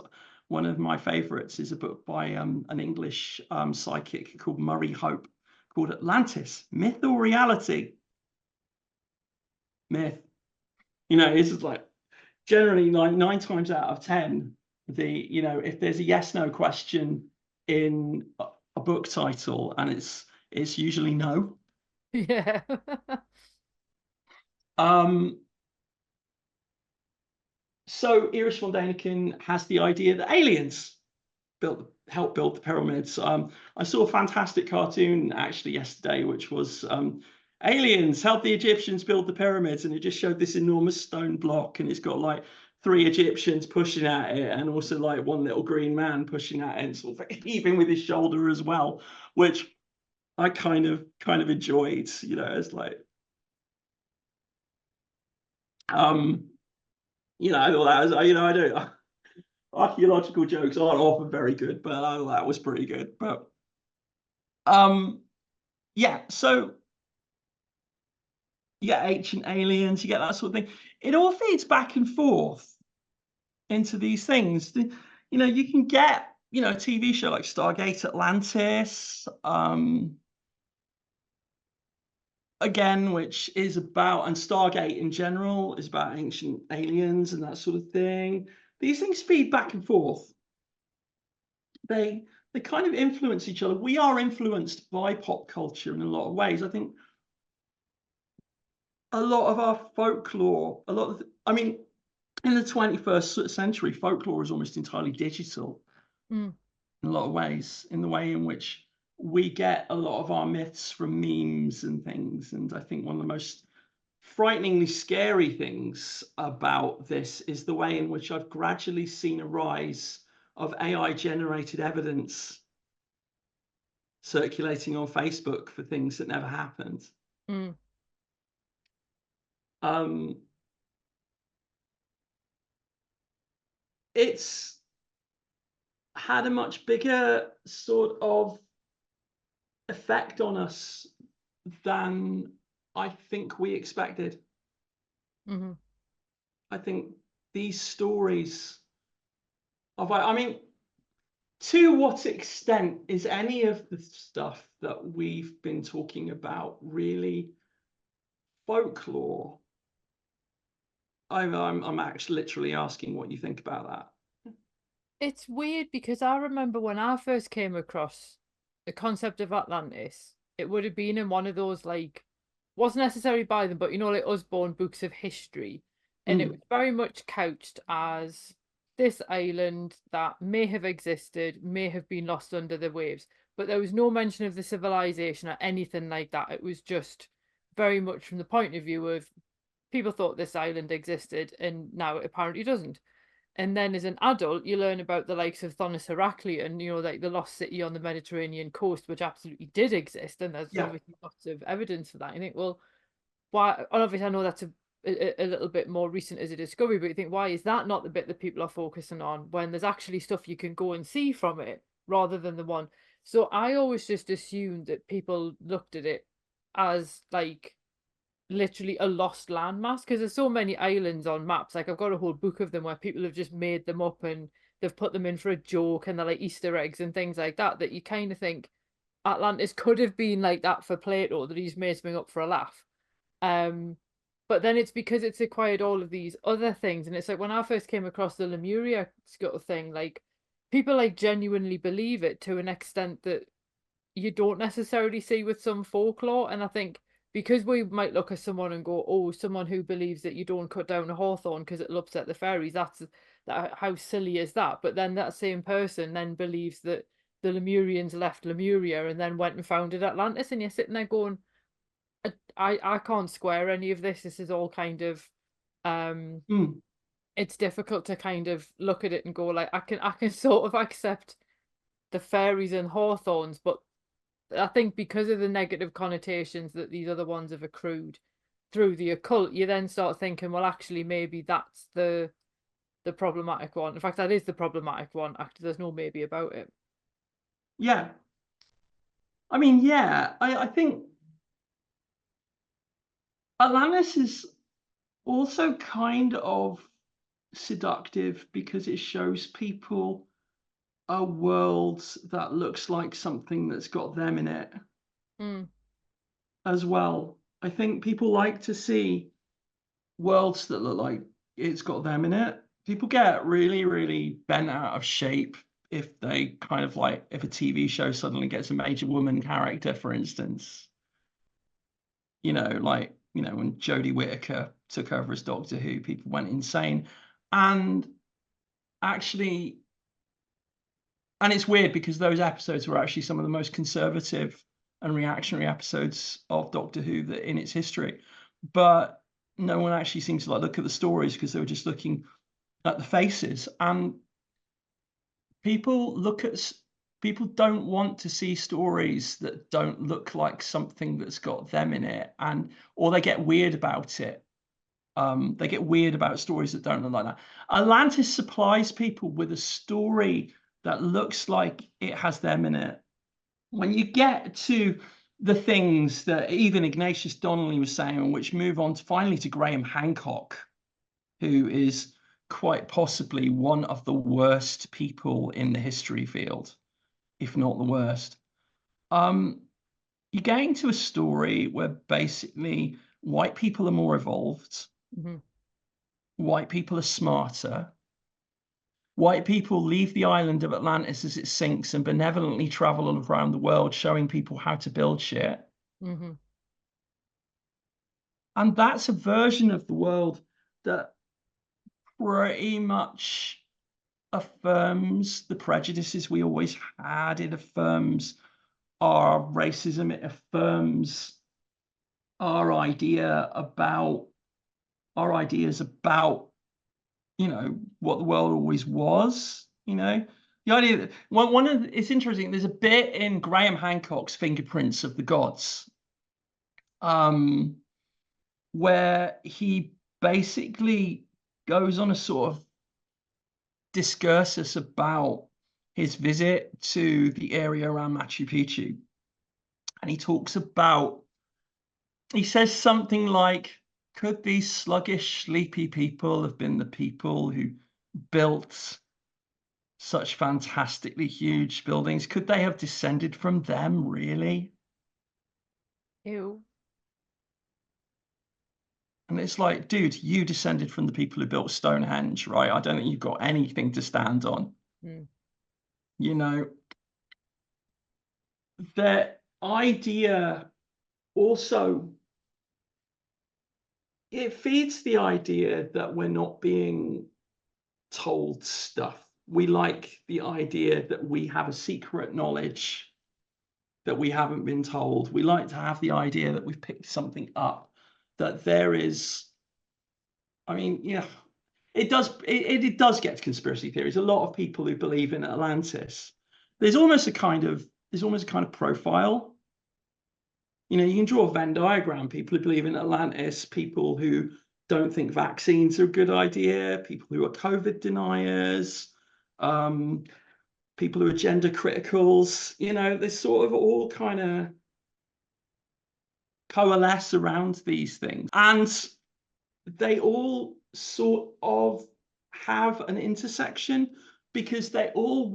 One of my favorites is a book by an English psychic called Murray Hope, called Atlantis, Myth or Reality? Myth. It's just like, generally nine times out of 10, if there's a yes no question in a book title, and it's usually no. Yeah. Um, so Erich von Däniken has the idea that aliens helped build the pyramids. I saw a fantastic cartoon actually yesterday, which was aliens helped the Egyptians build the pyramids, and it just showed this enormous stone block, and it's got like 3 Egyptians pushing at it, and also like one little green man pushing at it, and sort of heaving with his shoulder as well, which I kind of enjoyed. It's like I thought that was, I do. Archaeological jokes aren't often very good, but I thought that was pretty good. But yeah, so you get ancient aliens, you get that sort of thing. It all feeds back and forth into these things. You can get, a TV show like Stargate Atlantis, again, which is about, and Stargate in general is about ancient aliens and that sort of thing. These things feed back and forth. They kind of influence each other. We are influenced by pop culture in a lot of ways. I think a lot of our folklore, I mean, in the 21st century, folklore is almost entirely digital Mm. in a lot of ways, in the way in which we get a lot of our myths from memes and things. And I think one of the most frighteningly scary things about this is the way in which I've gradually seen a rise of AI generated evidence circulating on Facebook for things that never happened. Mm. Um, it's had a much bigger sort of effect on us than I think we expected. Mm-hmm. I think these stories of, I mean, to what extent is any of the stuff that we've been talking about really folklore? I'm actually literally asking what you think about that. It's weird because I remember when I first came across the concept of Atlantis, it would have been in one of those like wasn't necessarily by them, but like Usborne books of history. And it was Mm, very much couched as this island that may have existed, may have been lost under the waves, but there was no mention of the civilization or anything like that. It was just very much from the point of view of people thought this island existed and now it apparently doesn't. And then as an adult, you learn about the likes of Thonis Heraclean, like the lost city on the Mediterranean coast, which absolutely did exist. And there's yeah. obviously lots of evidence for that. You think, well, why? And obviously, I know that's a little bit more recent as a discovery, but you think, why is that not the bit that people are focusing on when there's actually stuff you can go and see from it rather than the one? So I always just assumed that people looked at it as like literally a lost landmass because there's so many islands on maps. Like I've got a whole book of them where people have just made them up and they've put them in for a joke and they're like Easter eggs and things like that. That you kind of think Atlantis could have been like that for Plato, that he's made something up for a laugh. Um, but then it's because it's acquired all of these other things, and it's like when I first came across the Lemuria scuttle thing, like people like genuinely believe it to an extent that you don't necessarily see with some folklore. And I think because we might look at someone and go, oh, someone who believes that you don't cut down a hawthorn because it'll upset the fairies, how silly is that? But then that same person then believes that the Lemurians left Lemuria and then went and founded Atlantis, and you're sitting there going, I can't square any of this. This is all kind of um Mm, it's difficult to kind of look at it and go like I can sort of accept the fairies and hawthorns, but I think because of the negative connotations that these other ones have accrued through the occult, you then start thinking, well, actually, maybe that's the problematic one. In fact, that is the problematic one. Actually, there's no maybe about it. yeah. I mean, yeah. I think Atlantis is also kind of seductive because it shows people a world that looks like something that's got them in it Mm, as well. I think people like to see worlds that look like it's got them in it. People get really, really bent out of shape if they kind of like if a TV show suddenly gets a major woman character, for instance. When Jodie Whittaker took over as Doctor Who, people went insane. And actually, and it's weird because those episodes were actually some of the most conservative and reactionary episodes of Doctor Who that in its history. But no one actually seems to like look at the stories because they were just looking at the faces. And people look at people don't want to see stories that don't look like something that's got them in it, and or they get weird about it. They get weird about stories that don't look like that. Atlantis supplies people with a story that looks like it has them in it. When you get to the things that even Ignatius Donnelly was saying, which move on to finally to Graham Hancock, who is quite possibly one of the worst people in the history field, if not the worst. You're getting to a story where basically white people are more evolved, white people are smarter, white people leave the island of Atlantis as it sinks and benevolently travel around the world showing people how to build shit. And that's a version of the world that pretty much affirms the prejudices we always had. It affirms our racism. It affirms our ideas about, what the world always was. The idea that it's interesting. There's a bit in Graham Hancock's Fingerprints of the Gods, where he basically goes on a sort of discursus about his visit to the area around Machu Picchu. And he says something like, could these sluggish, sleepy people have been the people who built such fantastically huge buildings? Could they have descended from them, really? Ew. And it's like, dude, you descended from the people who built Stonehenge, right? I don't think you've got anything to stand on. The idea also, it feeds the idea that we're not being told stuff. We like the idea that we have a secret knowledge that we haven't been told. We like to have the idea that we've picked something up, that there is, it does get to conspiracy theories. A lot of people who believe in Atlantis, there's almost a kind of profile. You can draw a Venn diagram. People who believe in Atlantis, people who don't think vaccines are a good idea, people who are COVID deniers, people who are gender criticals. They sort of all kind of coalesce around these things, and they all sort of have an intersection because they're all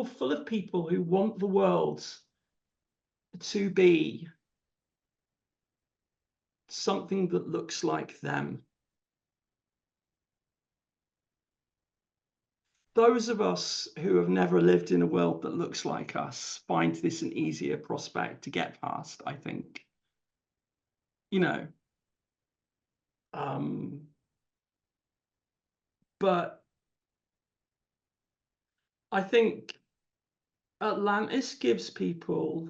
full of people who want the world to be something that looks like them. Those of us who have never lived in a world that looks like us find this an easier prospect to get past, I think. But I think Atlantis gives people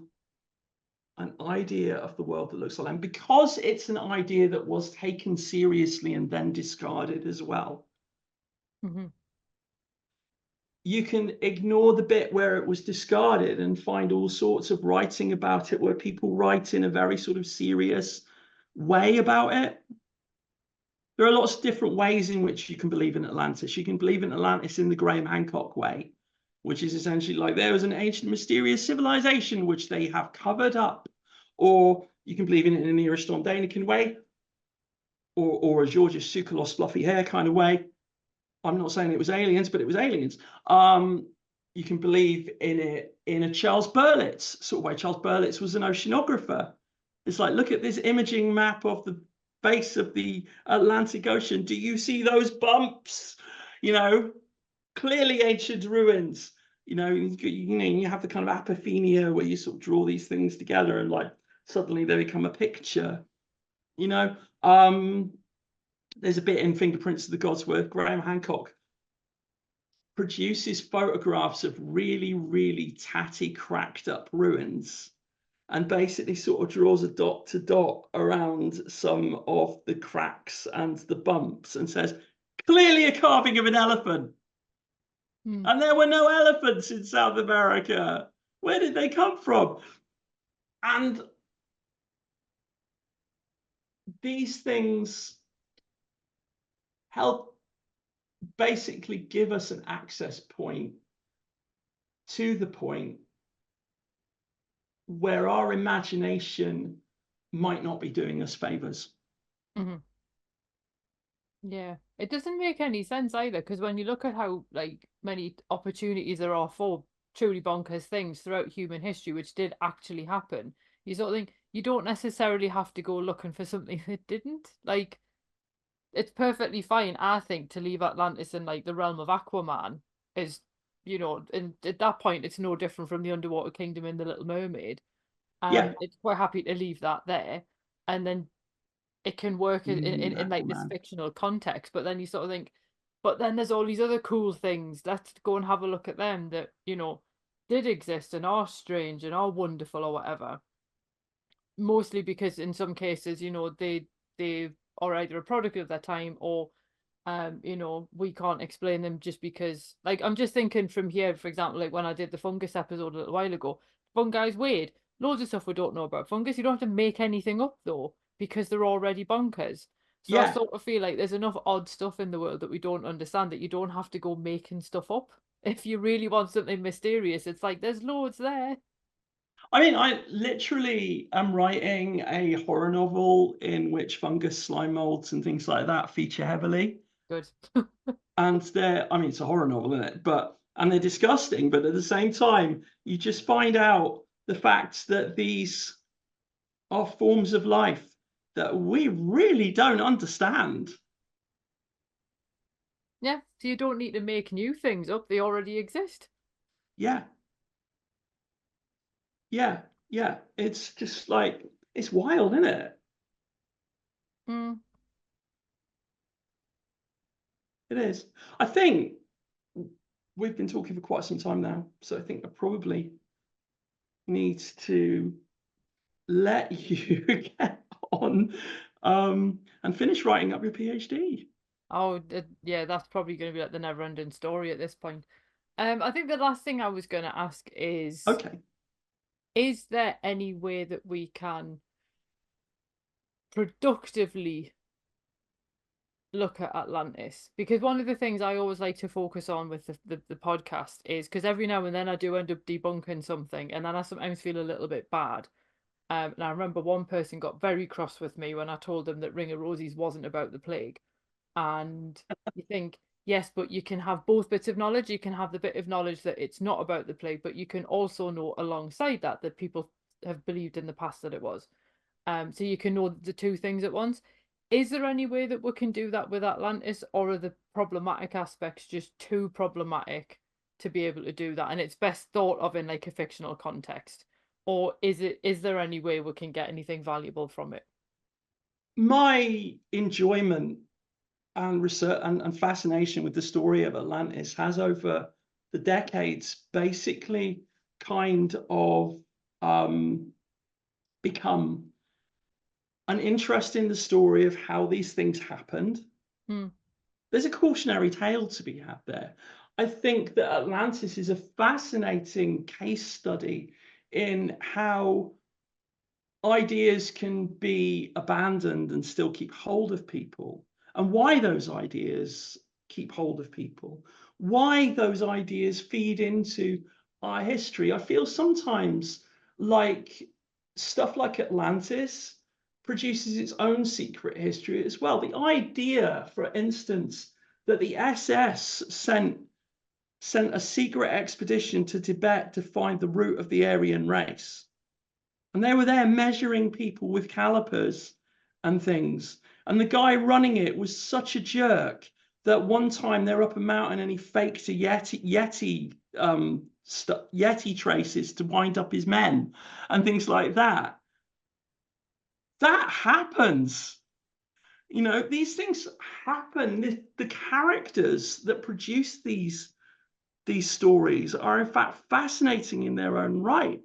an idea of the world that looks like them, because it's an idea that was taken seriously and then discarded as well. You can ignore the bit where it was discarded and find all sorts of writing about it, where people write in a very sort of serious way about it. There are lots of different ways in which you can believe in Atlantis. You can believe in Atlantis in the Graham Hancock way, which is essentially like there was an ancient mysterious civilization which they have covered up. Or you can believe in it in the Aristotelian way, or a Georgios Tsoukalos fluffy hair kind of way. I'm not saying it was aliens, but it was aliens. You can believe in it in a Charles Berlitz sort of way. Charles Berlitz was an oceanographer. It's like, look at this imaging map of the base of the Atlantic Ocean. Do you see those bumps? Clearly ancient ruins. You have the kind of apophenia where you sort of draw these things together and like suddenly they become a picture. There's a bit in Fingerprints of the Gods where Graham Hancock produces photographs of really, really tatty, cracked up ruins and basically sort of draws a dot to dot around some of the cracks and the bumps and says, clearly a carving of an elephant. And there were no elephants in South America. Where did they come from? And these things help basically give us an access point to the point where our imagination might not be doing us favors. Hmm. Yeah, it doesn't make any sense either, because when you look at how like many opportunities there are for truly bonkers things throughout human history, which did actually happen, you sort of think you don't necessarily have to go looking for something that didn't. Like, it's perfectly fine, I think, to leave Atlantis in like the realm of Aquaman, is, and at that point it's no different from the underwater kingdom in The Little Mermaid. Yeah. It's quite happy to leave that there, and then it can work in like this Aquaman. fictional context. But then you sort of think, but then there's all these other cool things. Let's go and have a look at them that, did exist and are strange and are wonderful or whatever. Mostly because in some cases, they are either a product of their time, or we can't explain them just because, like, I'm just thinking from here, for example, like when I did the fungus episode a little while ago, fungi's weird. Loads of stuff we don't know about fungus. You don't have to make anything up though, because they're already bonkers. So I Yeah. sort of feel like there's enough odd stuff in the world that we don't understand, that you don't have to go making stuff up. If you really want something mysterious, it's like there's loads there. I mean, I literally am writing a horror novel in which fungus, slime molds, and things like that feature heavily. Good. And I mean, it's a horror novel, isn't it? And they're disgusting, but at the same time, you just find out the fact that these are forms of life that we really don't understand. Yeah, so you don't need to make new things up, they already exist. Yeah. Yeah. Yeah. It's just like, it's wild, isn't it? Mm. It is. I think we've been talking for quite some time now, so I think I probably need to let you get on and finish writing up your PhD. Oh, yeah, that's probably going to be like the never-ending story at this point. I think the last thing I was going to ask Okay. is there any way that we can productively look at Atlantis? Because one of the things I always like to focus on with the podcast is, because every now and then I do end up debunking something, and then I sometimes feel a little bit bad. And I remember one person got very cross with me when I told them that Ring of Roses wasn't about the plague. And you think, yes, but you can have both bits of knowledge. You can have the bit of knowledge that it's not about the plague, but you can also know alongside that that people have believed in the past that it was. So you can know the two things at once. Is there any way that we can do that with Atlantis, or are the problematic aspects just too problematic to be able to do that? And it's best thought of in like a fictional context, or is there any way we can get anything valuable from it? My enjoyment and research and fascination with the story of Atlantis has over the decades basically kind of um, become an interest in the story of how these things happened. Hmm. There's a cautionary tale to be had there. I think that Atlantis is a fascinating case study in how ideas can be abandoned and still keep hold of people, and why those ideas keep hold of people, why those ideas feed into our history. I feel sometimes like stuff like Atlantis produces its own secret history as well. The idea, for instance, that the SS sent a secret expedition to Tibet to find the root of the Aryan race, and they were there measuring people with calipers and things. And the guy running it was such a jerk that one time they're up a mountain and he faked a Yeti traces to wind up his men and things like that. That happens. These things happen. The characters that produce these stories are in fact fascinating in their own right.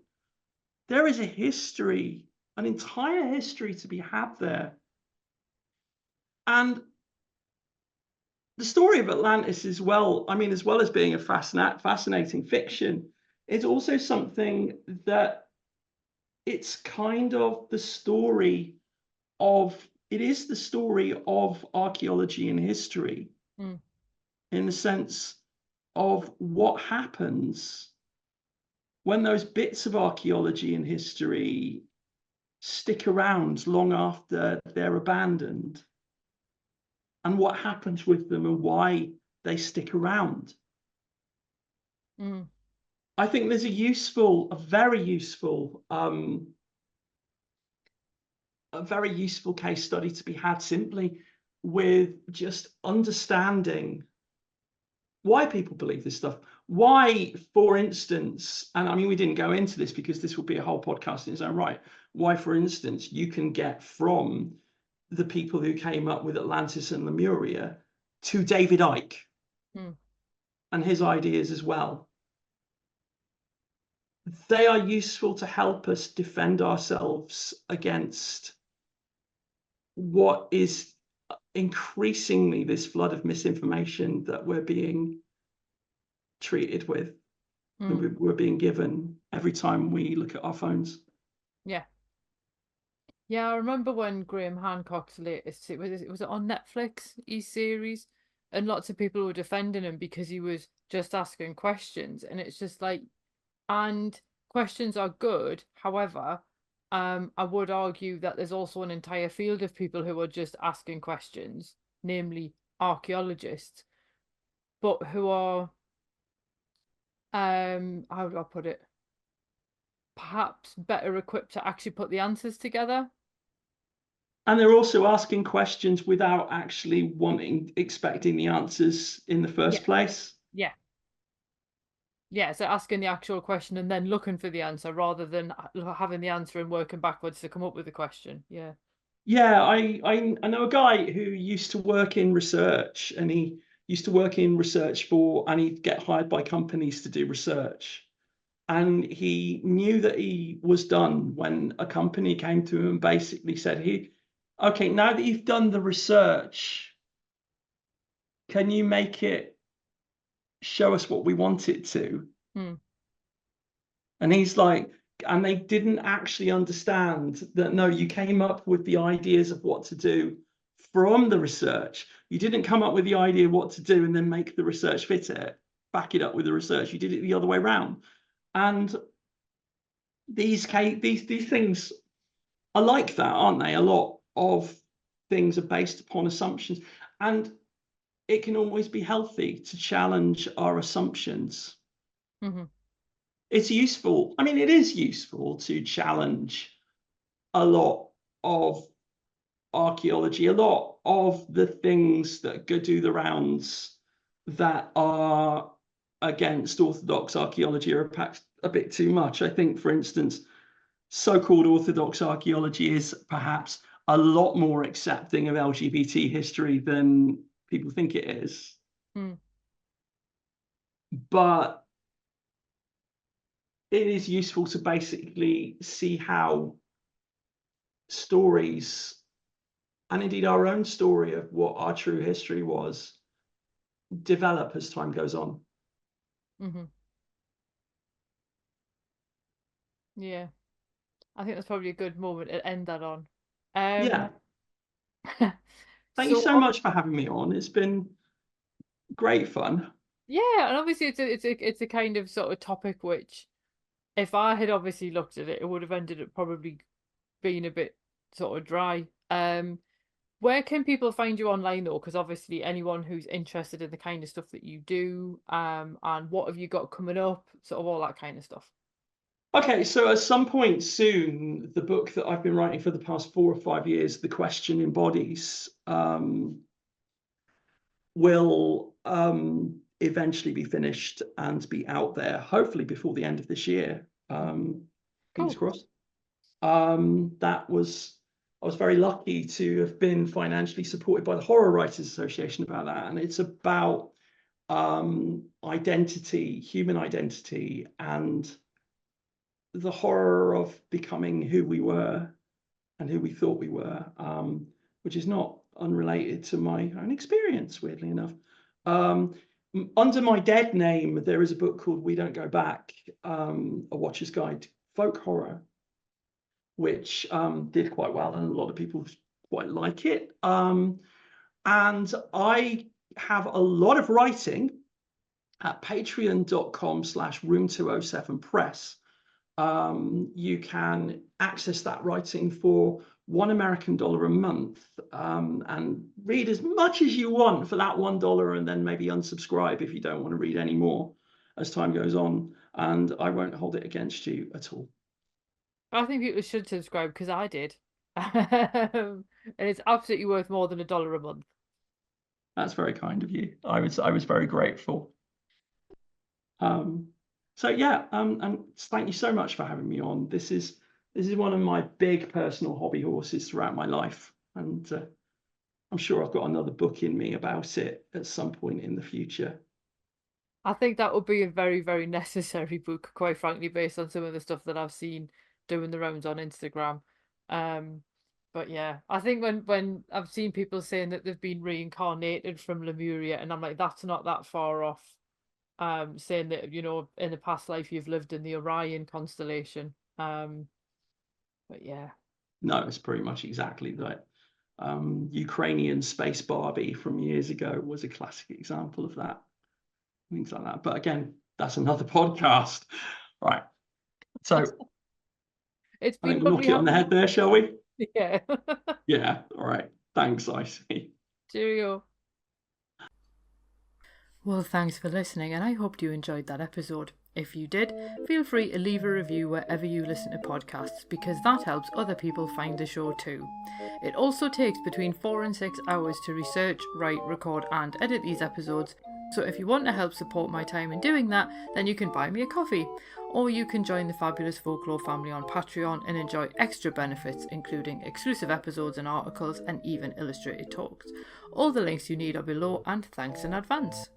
There is a history, an entire history to be had there. And the story of Atlantis as well, I mean, as well as being a fascinating fiction, it's also something that it's kind of the story it is the story of archaeology and history, Hmm. in the sense of what happens when those bits of archaeology and history stick around long after they're abandoned, and what happens with them and why they stick around. Mm. I think there's a very useful case study to be had simply with just understanding why people believe this stuff. Why, for instance, and I mean, we didn't go into this because this will be a whole podcast in its own right. Why, for instance, you can get from the people who came up with Atlantis and Lemuria to David Icke Mm. and his ideas as well. They are useful to help us defend ourselves against what is increasingly this flood of misinformation that we're being treated with, Mm. and we're being given every time we look at our phones. Yeah. Yeah, I remember when Graham Hancock's latest, it was on Netflix, his series, and lots of people were defending him because he was just asking questions, and it's just like, and questions are good. However, I would argue that there's also an entire field of people who are just asking questions, namely archaeologists, but who are, how do I put it? Perhaps better equipped to actually put the answers together. And they're also asking questions without actually expecting the answers in the Yeah, first place. yeah. Yeah, so asking the actual question and then looking for the answer rather than having the answer and working backwards to come up with the question. Yeah. Yeah, I know a guy who used to work in research, and he used to work in research and he'd get hired by companies to do research. And he knew that he was done when a company came to him and basically said, okay, now that you've done the research, can you make it show us what we want it to? Hmm. And he's like, and they didn't actually understand that, no, you came up with the ideas of what to do from the research. You didn't come up with the idea of what to do and then make the research fit it, back it up with the research. You did it the other way around. And these things are like that, aren't they? A lot of things are based upon assumptions. And it can always be healthy to challenge our assumptions. Mm-hmm. It's useful. I mean, it is useful to challenge a lot of archaeology, a lot of the things that go do the rounds that are against orthodox archaeology are a bit too much. I think, for instance, so-called orthodox archaeology is perhaps a lot more accepting of LGBT history than people think it is. Hmm. But it is useful to basically see how stories, and indeed our own story of what our true history was, develop as time goes on. Mm-hmm. Yeah. I think that's probably a good moment to end that on. Yeah. Um, Thank you so so much for having me on. It's been great fun. yeah, and obviously it's a kind of sort of topic which, if I had obviously looked at it, it would have ended up probably being a bit sort of dry. Where can people find you online though? Because obviously anyone who's interested in the kind of stuff that you do, and what have you got coming up, sort of all that kind of stuff. Okay, so at some point soon, the book that I've been writing for the past 4 or 5 years, The Question Embodies, will eventually be finished and be out there, hopefully before the end of this year. Fingers Cool. crossed. That was I was very lucky to have been financially supported by the Horror Writers Association about that, and it's about identity, human identity, and the horror of becoming who we were and who we thought we were, which is not unrelated to my own experience, weirdly enough. Under my dead name, there is a book called We Don't Go Back, A Watcher's Guide to Folk Horror, which did quite well, and a lot of people quite like it. And I have a lot of writing at patreon.com/room207press, you can access that writing for $1 American a month, and read as much as you want for that $1, and then maybe unsubscribe if you don't want to read any more as time goes on, and I won't hold it against you at all. I think people should subscribe because I did. And it's absolutely worth more than $1 a month. That's very kind of you. I was very grateful. So yeah, and thank you so much for having me on. This is one of my big personal hobby horses throughout my life, and I'm sure I've got another book in me about it at some point in the future. I think that would be a very, very necessary book, quite frankly, based on some of the stuff that I've seen doing the rounds on Instagram. But yeah, I think when I've seen people saying that they've been reincarnated from Lemuria, and I'm like, that's not that far off. Saying that, you know, in the past life you've lived in the Orion constellation. But yeah. No, it's pretty much exactly that. Ukrainian Space Barbie from years ago was a classic example of that. Things like that. But again, that's another podcast. Right. So It's I think been we'll lovely knock it on the having head there, shall we? you. Yeah. Yeah. All right. Thanks, Icy. Cheerio. Well, thanks for listening, and I hoped you enjoyed that episode. If you did, feel free to leave a review wherever you listen to podcasts, because that helps other people find the show too. It also takes between 4 and 6 hours to research, write, record, and edit these episodes, so if you want to help support my time in doing that, then you can buy me a coffee. Or you can join the Fabulous Folklore family on Patreon and enjoy extra benefits, including exclusive episodes and articles, and even illustrated talks. All the links you need are below, and thanks in advance.